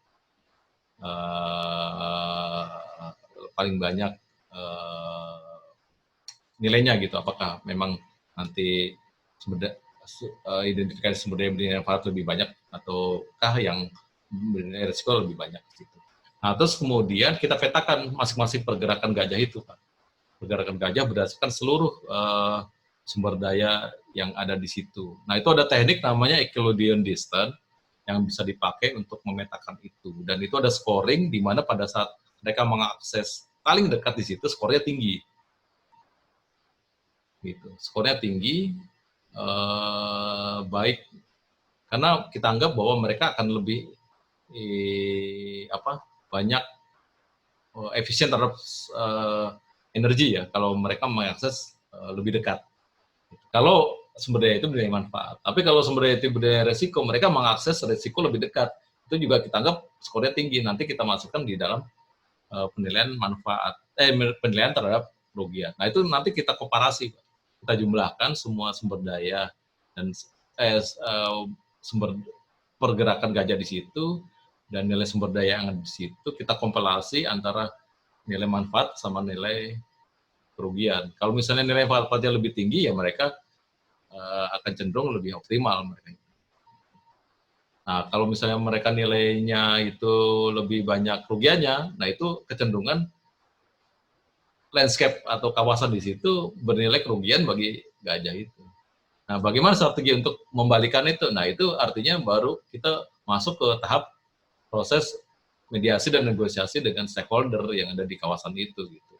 nilainya gitu. Apakah memang nanti identifikasi sumber daya bernilai manfaat lebih banyak ataukah yang bernilai risiko lebih banyak gitu. Nah, terus kemudian kita petakan masing-masing pergerakan gajah itu, Pak. Pergerakan gajah berdasarkan seluruh sumber daya yang ada di situ. Nah, itu ada teknik namanya Euclidean distance yang bisa dipakai untuk memetakan itu. Dan itu ada scoring di mana pada saat mereka mengakses paling dekat di situ, skornya tinggi. Gitu. Skornya tinggi, baik, karena kita anggap bahwa mereka akan lebih banyak efisien terhadap energi ya kalau mereka mengakses lebih dekat. Kalau sumber daya itu bernilai manfaat. Tapi kalau sumber daya itu bernilai resiko, mereka mengakses resiko lebih dekat. Itu juga kita anggap skornya tinggi. Nanti kita masukkan di dalam penilaian manfaat, penilaian terhadap kerugian. Nah itu nanti kita komparasi, kita jumlahkan semua sumber daya dan sumber pergerakan gajah di situ dan nilai sumber daya yang ada di situ, kita kompilasi antara nilai manfaat sama nilai kerugian. Kalau misalnya nilai manfaatnya lebih tinggi, ya mereka akan cenderung lebih optimal mereka. Nah, kalau misalnya mereka nilainya itu lebih banyak kerugiannya, nah itu kecenderungan landscape atau kawasan di situ bernilai kerugian bagi gajah itu. Nah, bagaimana strategi untuk membalikan itu? Nah, itu artinya baru kita masuk ke tahap proses mediasi dan negosiasi dengan stakeholder yang ada di kawasan itu gitu.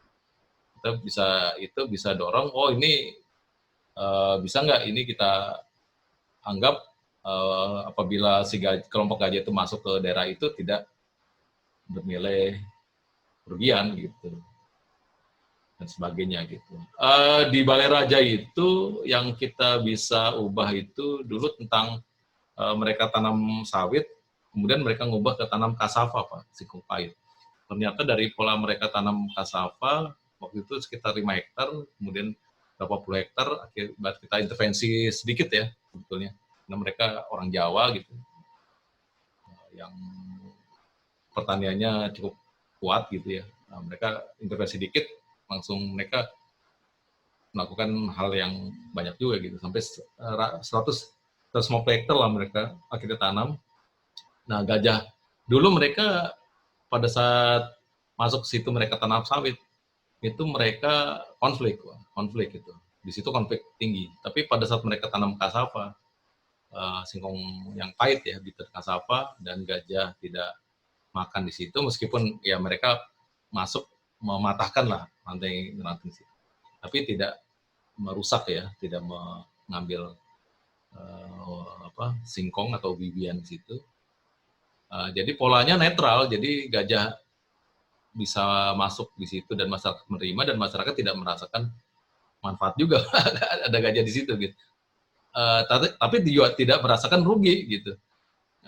Kita bisa dorong, oh ini bisa nggak ini kita anggap apabila si kelompok gajah itu masuk ke daerah itu tidak bernilai kerugian gitu dan sebagainya gitu. Di Balai Raja itu yang kita bisa ubah itu dulu tentang mereka tanam sawit, kemudian mereka ngubah ke tanam kasava Pak, singkong pahit. Ternyata dari pola mereka tanam kasava waktu itu sekitar 5 hektar, kemudian berapa puluh hektar, akibat kita intervensi sedikit ya sebetulnya. Karena mereka orang Jawa gitu, yang pertaniannya cukup kuat gitu ya. Nah, mereka intervensi sedikit, langsung mereka melakukan hal yang banyak juga gitu, sampai 150 hektar lah mereka akhirnya tanam. Nah, gajah dulu mereka pada saat masuk ke situ mereka tanam sawit, itu mereka konflik itu. Di situ konflik tinggi. Tapi pada saat mereka tanam kasava, singkong yang pahit ya, bitter kasava, dan gajah tidak makan di situ, meskipun ya mereka masuk mematahkan lah rantai di situ, tapi tidak merusak ya, tidak mengambil singkong atau bibian di situ. Jadi polanya netral, jadi gajah bisa masuk di situ dan masyarakat menerima, dan masyarakat tidak merasakan manfaat juga ada gajah di situ gitu. Tapi juga tidak merasakan rugi gitu,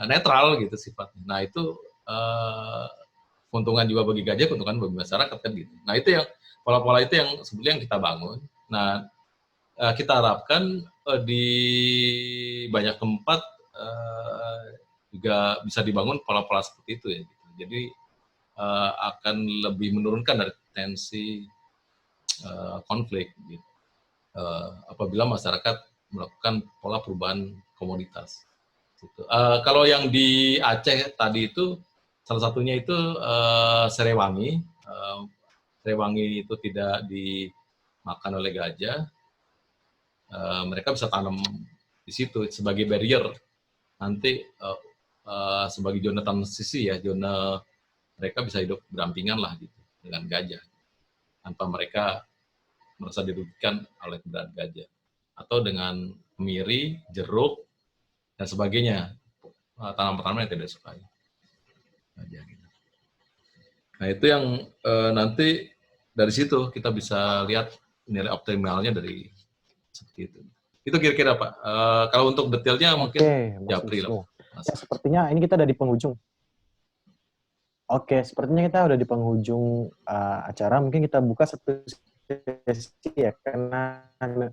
netral gitu sifatnya. Nah itu keuntungan juga bagi gajah, keuntungan bagi masyarakat kan gitu. Nah itu yang pola-pola itu yang sebetulnya yang kita bangun. Nah kita harapkan di banyak tempat juga bisa dibangun pola-pola seperti itu ya. Gitu. Jadi akan lebih menurunkan dari tensi konflik gitu. Apabila masyarakat melakukan pola perubahan komoditas. Gitu. Kalau yang di Aceh tadi itu salah satunya itu serewangi. Serewangi itu tidak dimakan oleh gajah. Mereka bisa tanam di situ sebagai barrier. Nanti sebagai zona transisi ya, zona mereka bisa hidup berampingan lah gitu dengan gajah tanpa mereka merasa dirugikan oleh keberadaan gajah, atau dengan kemiri, jeruk dan sebagainya, tanaman-tanaman yang tidak disukai gajah gitu. Nah itu yang nanti dari situ kita bisa lihat nilai optimalnya dari seperti itu. Itu kira-kira Pak. Kalau untuk detailnya mungkin Japri lah. Ya, sepertinya ini kita ada di penghujung. Oke, sepertinya kita udah di penghujung acara. Mungkin kita buka satu sesi ya, karena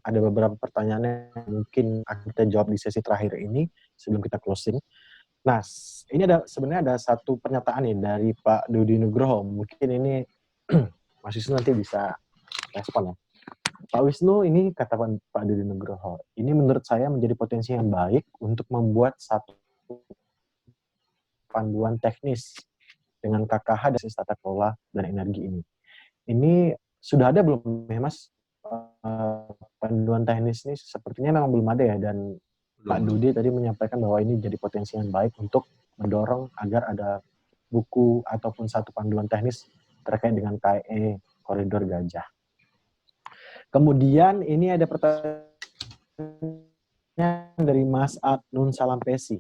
ada beberapa pertanyaan yang mungkin akan kita jawab di sesi terakhir ini sebelum kita closing. Nah, ini sebenarnya ada satu pernyataan nih dari Pak Dudi Nugroho. Mungkin ini Mas Wisnu nanti bisa respon ya. Pak Wisnu, ini kata Pak Dudi Nugroho, ini menurut saya menjadi potensi yang baik untuk membuat satu panduan teknis dengan KKH dan tata kelola dan energi ini. Ini sudah ada belum ya Mas? Panduan teknis ini sepertinya memang belum ada ya, dan Pak Dudi tadi menyampaikan bahwa ini jadi potensi yang baik untuk mendorong agar ada buku ataupun satu panduan teknis terkait dengan KE Koridor Gajah. Kemudian ini ada pertanyaan dari Mas Adnun Salampesi.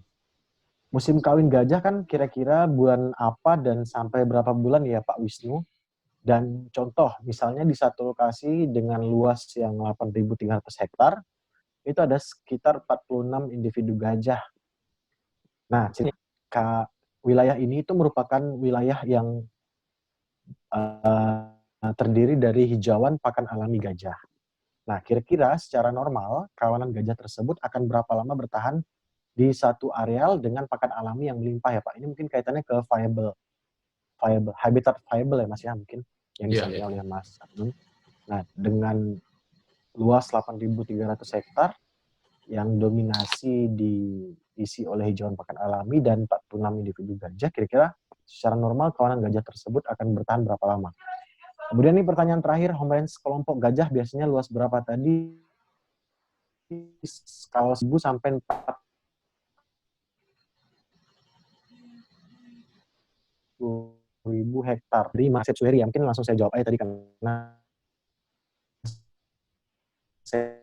Musim kawin gajah kan kira-kira bulan apa dan sampai berapa bulan ya Pak Wisnu? Dan contoh, misalnya di satu lokasi dengan luas yang 8.300 hektar, itu ada sekitar 46 individu gajah. Nah, wilayah ini itu merupakan wilayah yang terdiri dari hijauan pakan alami gajah. Nah, kira-kira secara normal, kawanan gajah tersebut akan berapa lama bertahan di satu areal dengan pakan alami yang melimpah ya Pak? Ini mungkin kaitannya ke habitat viable ya Mas ya, mungkin yang disampaikan oleh Mas Adnun. Nah, dengan luas 8.300 hektar yang dominasi diisi oleh hijauan pakan alami dan 46 individu gajah, kira-kira secara normal kawanan gajah tersebut akan bertahan berapa lama? Kemudian ini pertanyaan terakhir, home range kelompok gajah biasanya luas berapa tadi? Skala 1.000 sampai 40.000 hektar. Dari Mas Suheri, ya mungkin langsung saya jawab aja tadi karena saya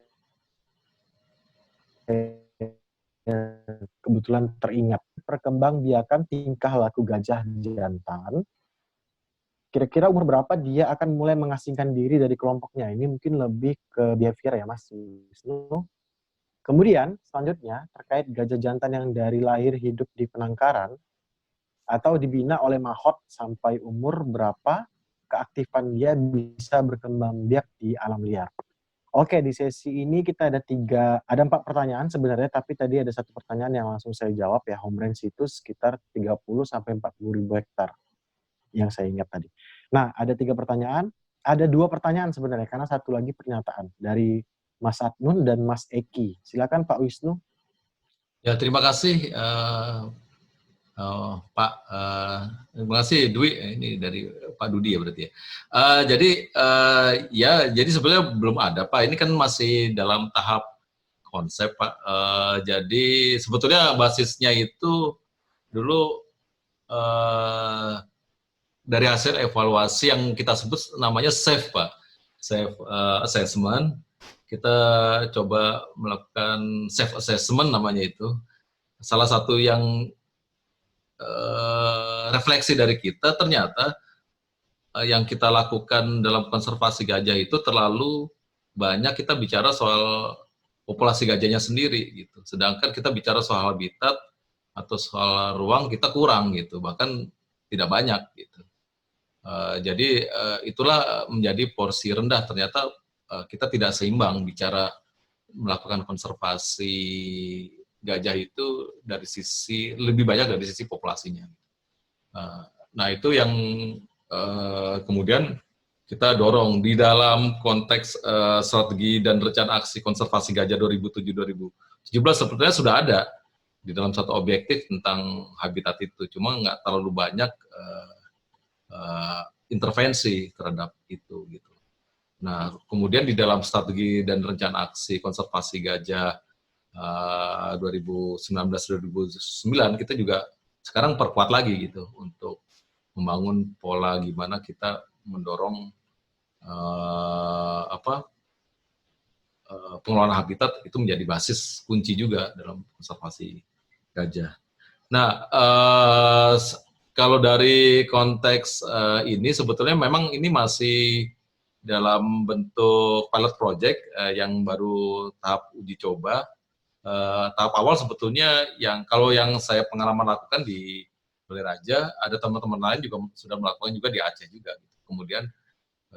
kebetulan teringat. Perkembangbiakan tingkah laku gajah jantan. Kira-kira umur berapa dia akan mulai mengasingkan diri dari kelompoknya? Ini mungkin lebih ke behavior ya Mas Wisnu. Kemudian selanjutnya terkait gajah jantan yang dari lahir hidup di penangkaran atau dibina oleh mahot sampai umur berapa keaktifan dia bisa berkembang biak di alam liar. Oke, di sesi ini kita ada 4 pertanyaan sebenarnya, tapi tadi ada satu pertanyaan yang langsung saya jawab ya, home range itu sekitar 30 sampai 40.000 hektar yang saya ingat tadi. Nah, ada 3 pertanyaan, ada 2 pertanyaan sebenarnya karena satu lagi pernyataan dari Mas Adnun dan Mas Eki. Silakan Pak Wisnu. Ya, terima kasih Pak. Terima kasih Dwi. Ini dari Pak Dudi ya berarti ya. Jadi sebenarnya belum ada Pak. Ini kan masih dalam tahap konsep Pak. Jadi sebetulnya basisnya itu dulu dari hasil evaluasi yang kita sebut namanya SAFE, Pak. SAFE Assessment. Kita coba melakukan SAFE Assessment namanya itu. Salah satu yang refleksi dari kita, ternyata yang kita lakukan dalam konservasi gajah itu terlalu banyak kita bicara soal populasi gajahnya sendiri gitu. Sedangkan kita bicara soal habitat atau soal ruang kita kurang gitu, bahkan tidak banyak gitu. Jadi itulah menjadi porsi rendah, ternyata kita tidak seimbang bicara melakukan konservasi gajah itu dari sisi lebih banyak dari sisi populasinya. Nah itu yang kemudian kita dorong di dalam konteks strategi dan rencana aksi konservasi gajah 2007-2017 sebetulnya sudah ada di dalam satu objektif tentang habitat itu, cuma nggak terlalu banyak intervensi terhadap itu gitu. Nah, kemudian di dalam strategi dan rencana aksi konservasi gajah 2019-2009 kita juga sekarang perkuat lagi gitu untuk membangun pola gimana kita mendorong pengelolaan habitat itu menjadi basis kunci juga dalam konservasi gajah. Nah, kalau dari konteks ini sebetulnya memang ini masih dalam bentuk pilot project yang baru tahap uji coba. Tahap awal sebetulnya kalau yang saya pengalaman lakukan di Balai ada teman-teman lain juga sudah melakukan juga di Aceh juga. Kemudian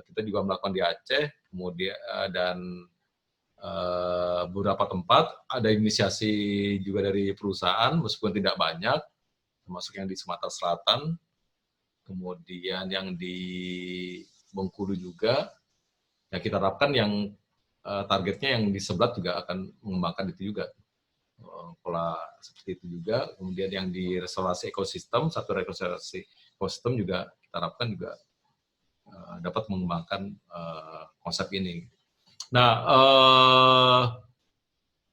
kita juga melakukan di Aceh, kemudian dan beberapa tempat ada inisiasi juga dari perusahaan meskipun tidak banyak, termasuk yang di Sumatera Selatan, kemudian yang di Bengkulu juga. Ya kita harapkan yang targetnya yang di sebelah juga akan mengembangkan itu juga. Pola seperti itu juga. Kemudian yang di restorasi ekosistem, satu restorasi ekosistem juga kita harapkan juga dapat mengembangkan konsep ini. Nah,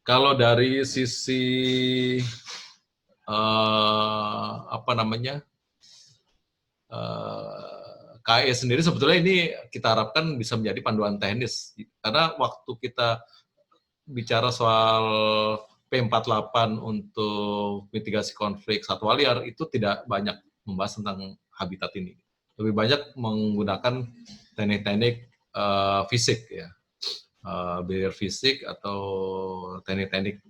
kalau dari sisi KE sendiri sebetulnya ini kita harapkan bisa menjadi panduan teknis karena waktu kita bicara soal P48 untuk mitigasi konflik satwa liar itu tidak banyak membahas tentang habitat ini. Lebih banyak menggunakan teknik-teknik fisik ya, barrier fisik atau teknik-teknik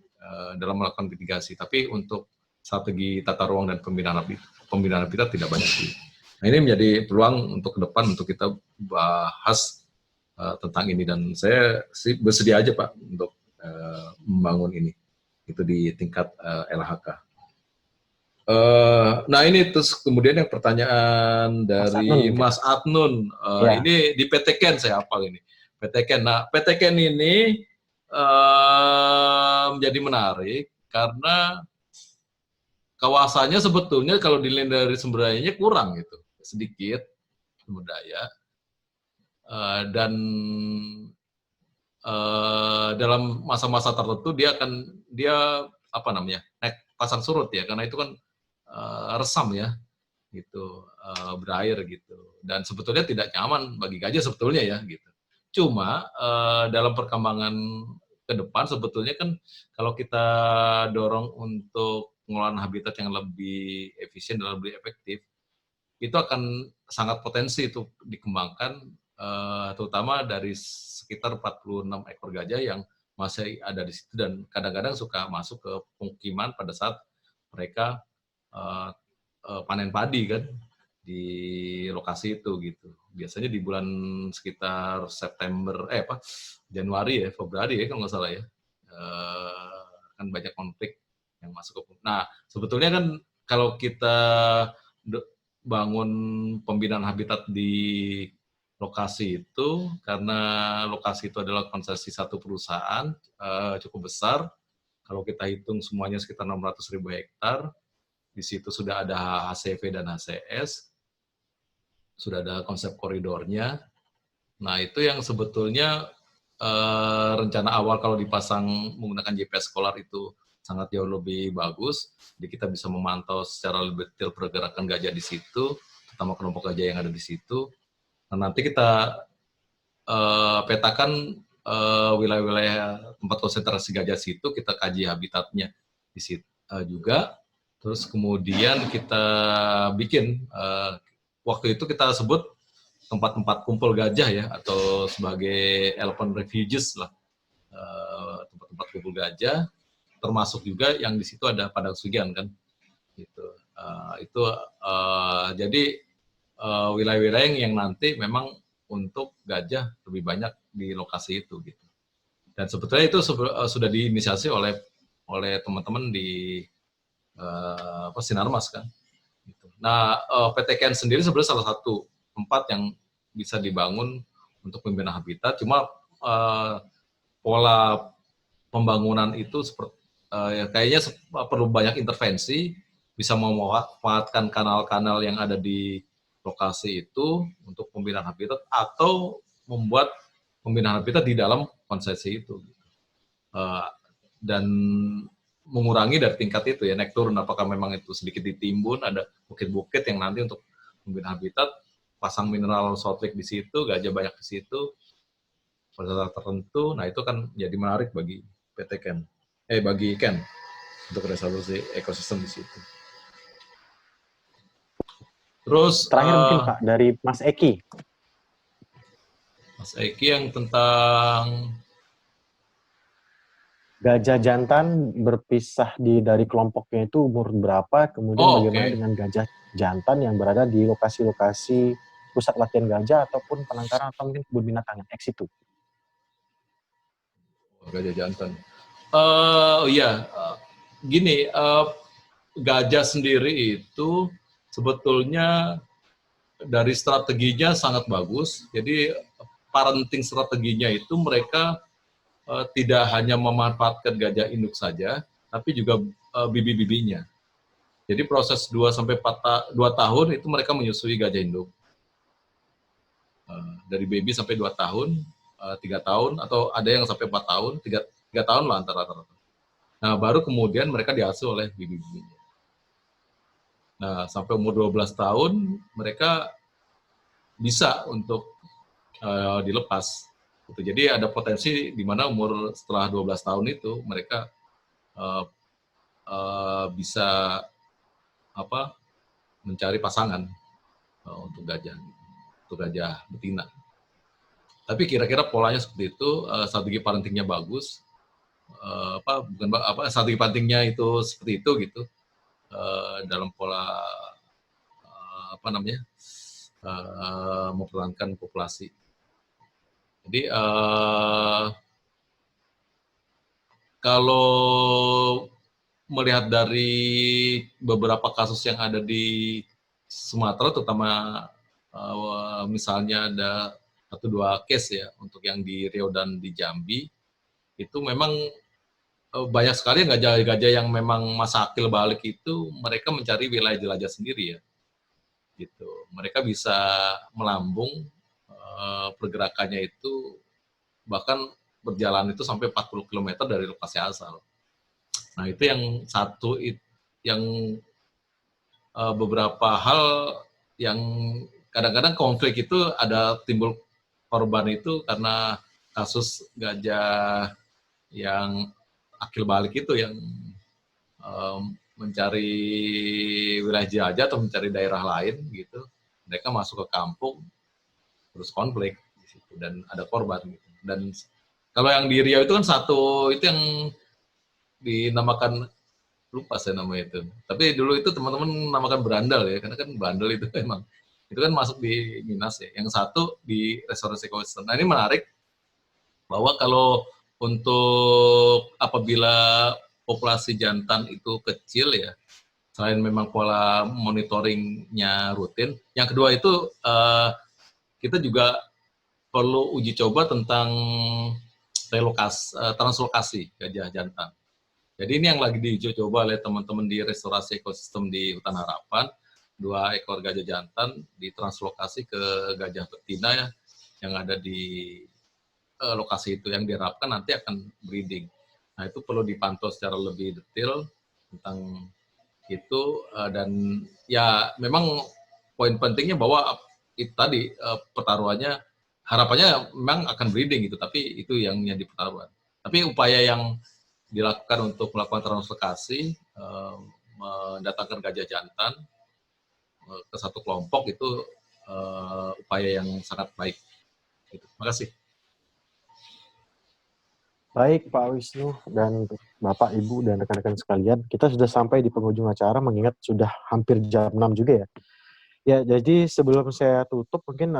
dalam melakukan mitigasi. Tapi untuk strategi tata ruang dan pembinaan habitat tidak banyak. Nah ini menjadi peluang untuk ke depan untuk kita bahas tentang ini dan saya sih bersedia aja Pak untuk membangun ini itu di tingkat LHK. Nah ini terus kemudian yang pertanyaan dari Mas Adnun, ya. Ini di PT Ken saya hafal ini PT Ken. Nah PT Ken ini menjadi menarik karena kawasannya sebetulnya kalau dilihat dari sumber dayanya kurang gitu, sedikit sumber daya dan dalam masa-masa tertentu dia naik pasang surut ya karena itu kan resam ya gitu berair gitu dan sebetulnya tidak nyaman bagi gajah sebetulnya ya gitu. Cuma dalam perkembangan ke depan sebetulnya kan kalau kita dorong untuk pengelolaan habitat yang lebih efisien dan lebih efektif itu akan sangat potensi untuk dikembangkan terutama dari sekitar 46 ekor gajah yang masih ada di situ dan kadang-kadang suka masuk ke pemukiman pada saat mereka panen padi kan di lokasi itu gitu. Biasanya di bulan sekitar Januari ya, Februari ya kalau nggak salah ya. Kan banyak konflik yang masuk ke. Nah, sebetulnya kan kalau kita bangun pembinaan habitat di lokasi itu karena lokasi itu adalah konsesi satu perusahaan cukup besar. Kalau kita hitung semuanya sekitar 600.000 hektar, di situ sudah ada HCV dan HCS, sudah ada konsep koridornya. Nah itu yang sebetulnya rencana awal kalau dipasang menggunakan GPS Scholar itu sangat jauh lebih bagus. Jadi kita bisa memantau secara lebih detail pergerakan gajah di situ, terutama kelompok gajah yang ada di situ. Nah, nanti kita petakan wilayah-wilayah tempat konsentrasi gajah situ, kita kaji habitatnya di situ juga. Terus kemudian kita bikin, waktu itu kita sebut tempat-tempat kumpul gajah ya, atau sebagai elephant refuges lah, tempat-tempat kumpul gajah, termasuk juga yang di situ ada padang sugian kan, gitu. Jadi wilayah-wilayah yang nanti memang untuk gajah lebih banyak di lokasi itu, gitu. Dan sebetulnya itu sudah diinisiasi oleh teman-teman di Sinarmas kan. Gitu. Nah, PTKN sendiri sebenarnya salah satu tempat yang bisa dibangun untuk pembinaan habitat. Cuma pola pembangunan itu kayaknya perlu banyak intervensi, bisa memanfaatkan kanal-kanal yang ada di lokasi itu untuk pembinaan habitat, atau membuat pembinaan habitat di dalam konsesi itu. Dan mengurangi dari tingkat itu ya, naik turun, apakah memang itu sedikit ditimbun, ada bukit-bukit yang nanti untuk pembinaan habitat, pasang mineral salt lick di situ, gajah banyak di situ, pada saat tertentu. Nah, itu kan jadi menarik bagi PT Ken, bagi Ken untuk resolusi ekosistem di situ. Terus Terakhir mungkin Pak, dari Mas Eki. Mas Eki yang tentang Gajah jantan berpisah dari kelompoknya itu umur berapa, kemudian bagaimana dengan gajah jantan yang berada di lokasi-lokasi pusat latihan gajah ataupun penangkaran atau mungkin kebun binatang yang ex itu. Gajah jantan. Gini, gajah sendiri itu sebetulnya dari strateginya sangat bagus. Jadi parenting strateginya itu mereka tidak hanya memanfaatkan gajah induk saja, tapi juga bibi-bibinya. Jadi proses 2-4 tahun itu mereka menyusui gajah induk. Dari baby sampai 2 tahun, 3 tahun, atau ada yang sampai 4 tahun, 3 tahun lah antara-antara. Nah, baru kemudian mereka diasuh oleh bibi-bibinya. Nah, sampai umur 12 tahun, mereka bisa untuk dilepas. Jadi ada potensi di mana umur setelah 12 tahun itu mereka bisa mencari pasangan untuk gajah betina. Tapi kira-kira polanya seperti itu, strategi parentingnya bagus, strategi parentingnya itu seperti itu gitu, dalam pola mempertahankan populasi. Jadi kalau melihat dari beberapa kasus yang ada di Sumatera, terutama misalnya ada 1-2 case ya untuk yang di Riau dan di Jambi, itu memang banyak sekali gajah-gajah yang memang masa akil balik itu mereka mencari wilayah jelajah sendiri ya, gitu. Mereka bisa melambung, pergerakannya itu bahkan berjalan itu sampai 40 km dari lokasi asal. Nah, itu yang satu, yang beberapa hal yang kadang-kadang konflik itu ada timbul korban itu karena kasus gajah yang akil balik itu yang mencari wilayah jelajah atau mencari daerah lain gitu. Mereka masuk ke kampung terus konflik di situ dan ada korban gitu. Dan kalau yang di Riau itu kan satu itu yang dinamakan, lupa saya namanya itu. Tapi dulu itu teman-teman namakan berandal ya, karena kan berandal itu emang itu kan masuk di Minas ya. Yang satu di restorasi ekosistem. Nah, ini menarik bahwa kalau untuk apabila populasi jantan itu kecil ya, selain memang pola monitoringnya rutin, yang kedua itu kita juga perlu uji coba tentang translokasi gajah jantan. Jadi ini yang lagi diuji coba oleh teman-teman di restorasi ekosistem di Hutan Harapan, 2 ekor gajah jantan ditranslokasi ke gajah betina ya, yang ada di lokasi itu, yang diharapkan nanti akan breeding. Nah, itu perlu dipantau secara lebih detail tentang itu, dan ya memang poin pentingnya bahwa itu tadi, pertaruhannya harapannya memang akan breeding gitu, tapi itu yang di pertaruhan. Tapi upaya yang dilakukan untuk melakukan translokasi, mendatangkan gajah jantan ke satu kelompok itu upaya yang sangat baik. Gitu. Terima kasih. Baik Pak Wisnu dan Bapak, Ibu, dan rekan-rekan sekalian, kita sudah sampai di penghujung acara mengingat sudah hampir jam 6 juga ya. Ya, jadi sebelum saya tutup mungkin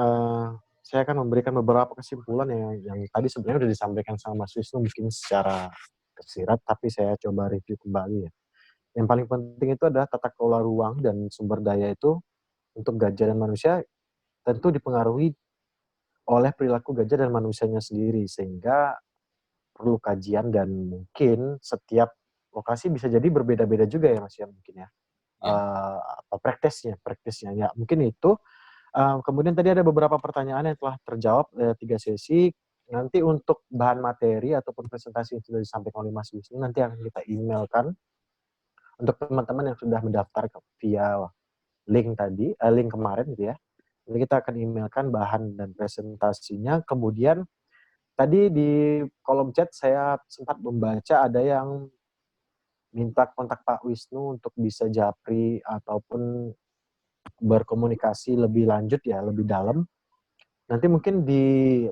saya akan memberikan beberapa kesimpulan yang tadi sebenarnya sudah disampaikan sama Mas Wisnu mungkin secara tersirat, tapi saya coba review kembali ya. Yang paling penting itu adalah tata kelola ruang dan sumber daya itu untuk gajah dan manusia tentu dipengaruhi oleh perilaku gajah dan manusianya sendiri, sehingga perlu kajian dan mungkin setiap lokasi bisa jadi berbeda-beda juga ya Mas ya mungkin ya. Ya. Praktisnya ya mungkin itu. Kemudian tadi ada beberapa pertanyaan yang telah terjawab 3 sesi. Nanti untuk bahan materi ataupun presentasi yang sudah disampaikan oleh Mas Wisnu nanti akan kita emailkan untuk teman-teman yang sudah mendaftar via link tadi, link kemarin gitu ya. Nanti kita akan emailkan bahan dan presentasinya. Kemudian tadi di kolom chat saya sempat membaca ada yang minta kontak Pak Wisnu untuk bisa japri ataupun berkomunikasi lebih lanjut ya, lebih dalam. Nanti mungkin di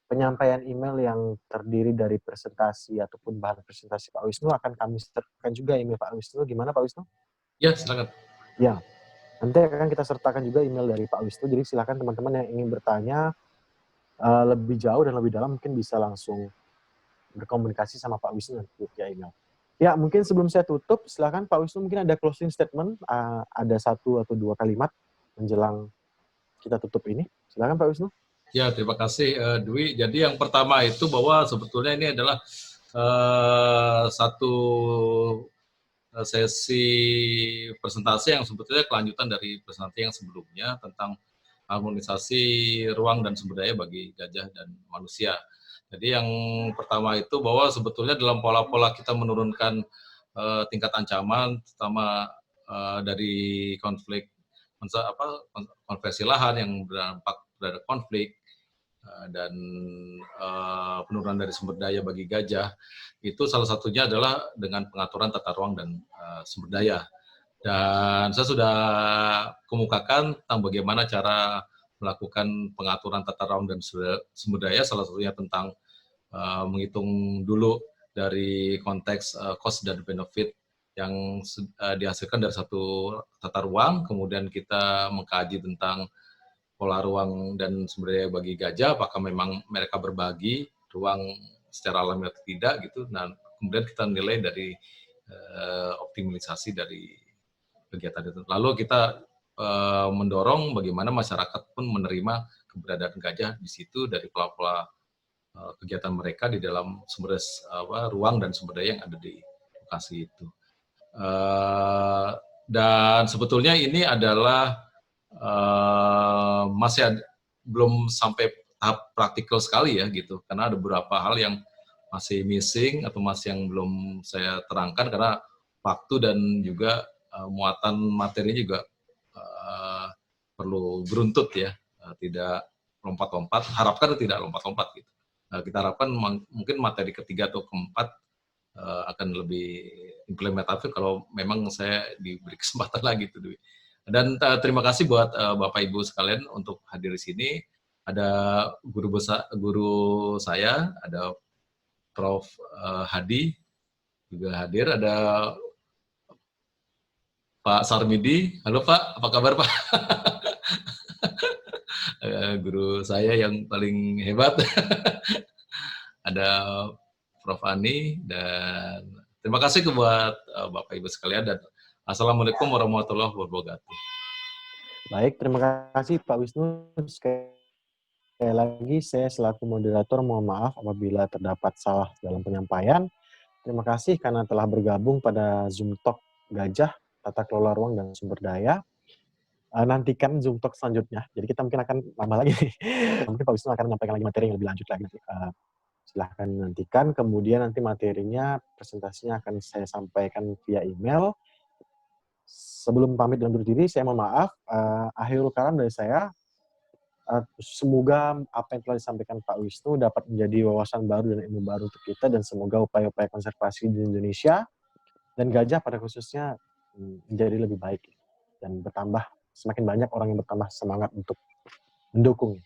penyampaian email yang terdiri dari presentasi ataupun bahan presentasi Pak Wisnu akan kami sertakan juga email Pak Wisnu. Gimana Pak Wisnu? Ya, silakan. Ya, nanti akan kita sertakan juga email dari Pak Wisnu. Jadi silakan teman-teman yang ingin bertanya lebih jauh dan lebih dalam mungkin bisa langsung berkomunikasi sama Pak Wisnu via email. Ya, mungkin sebelum saya tutup, silakan Pak Wisnu mungkin ada closing statement, ada 1 atau 2 kalimat menjelang kita tutup ini. Silakan Pak Wisnu. Ya, terima kasih Dwi. Jadi yang pertama itu bahwa sebetulnya ini adalah satu sesi presentasi yang sebetulnya kelanjutan dari presentasi yang sebelumnya tentang harmonisasi ruang dan sumber daya bagi gajah dan manusia. Jadi yang pertama itu bahwa sebetulnya dalam pola-pola kita menurunkan tingkat ancaman, terutama dari konflik konversi lahan yang berdampak terhadap konflik, dan penurunan dari sumber daya bagi gajah, itu salah satunya adalah dengan pengaturan tata ruang dan sumber daya. Dan saya sudah kemukakan tentang bagaimana cara melakukan pengaturan tata ruang dan sumber daya, salah satunya tentang menghitung dulu dari konteks cost dan benefit yang dihasilkan dari satu tata ruang, kemudian kita mengkaji tentang pola ruang dan sumber daya bagi gajah, apakah memang mereka berbagi ruang secara alami atau tidak gitu. Nah, kemudian kita nilai dari optimalisasi dari kegiatan itu. Lalu kita mendorong bagaimana masyarakat pun menerima keberadaan gajah di situ dari pola-pola kegiatan mereka di dalam sumber ruang dan sumber daya yang ada di lokasi itu. Dan sebetulnya ini adalah masih belum sampai tahap praktikal sekali ya gitu, karena ada beberapa hal yang masih missing atau masih yang belum saya terangkan karena waktu dan juga muatan materi juga perlu beruntut ya, tidak lompat-lompat, harapkan tidak lompat-lompat gitu. Kita harapkan mungkin materi ketiga atau keempat akan lebih implementatif kalau memang saya diberi kesempatan lagi tuh. Dan terima kasih buat Bapak Ibu sekalian untuk hadir di sini. Ada guru saya, ada Prof. Hadi juga hadir, ada Pak Sarmidi. Halo Pak, apa kabar Pak? Guru saya yang paling hebat. Ada Prof. Ani, dan terima kasih buat Bapak Ibu sekalian, dan Assalamualaikum warahmatullahi wabarakatuh. Baik, terima kasih Pak Wisnu. Sekali lagi saya selaku moderator mohon maaf apabila terdapat salah dalam penyampaian. Terima kasih karena telah bergabung pada Zoom Talk Gajah, Tata Kelola Ruang dan Sumber Daya. Nantikan Zoom Talk selanjutnya. Jadi kita mungkin akan lama lagi. Mungkin Pak Wisnu akan menyampaikan lagi materi yang lebih lanjut lagi. Silahkan nantikan, kemudian nanti materinya, presentasinya akan saya sampaikan via email. Sebelum pamit dan undur diri, saya mohon maaf. Akhirul kalam dari saya, semoga apa yang telah disampaikan Pak Wisnu dapat menjadi wawasan baru dan ilmu baru untuk kita, dan semoga upaya-upaya konservasi di Indonesia dan gajah pada khususnya menjadi lebih baik dan bertambah, semakin banyak orang yang bertambah semangat untuk mendukung.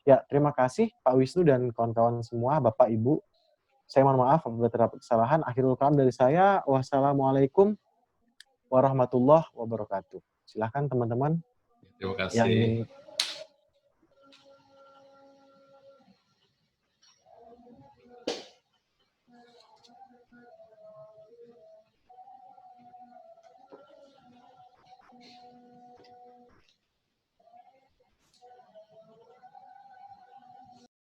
Ya, terima kasih Pak Wisnu dan kawan-kawan semua, Bapak Ibu. Saya mohon maaf apabila terdapat kesalahan. Akhirul kalam dari saya. Wassalamualaikum warahmatullahi wabarakatuh. Silahkan teman-teman Terima yang kasih. ingin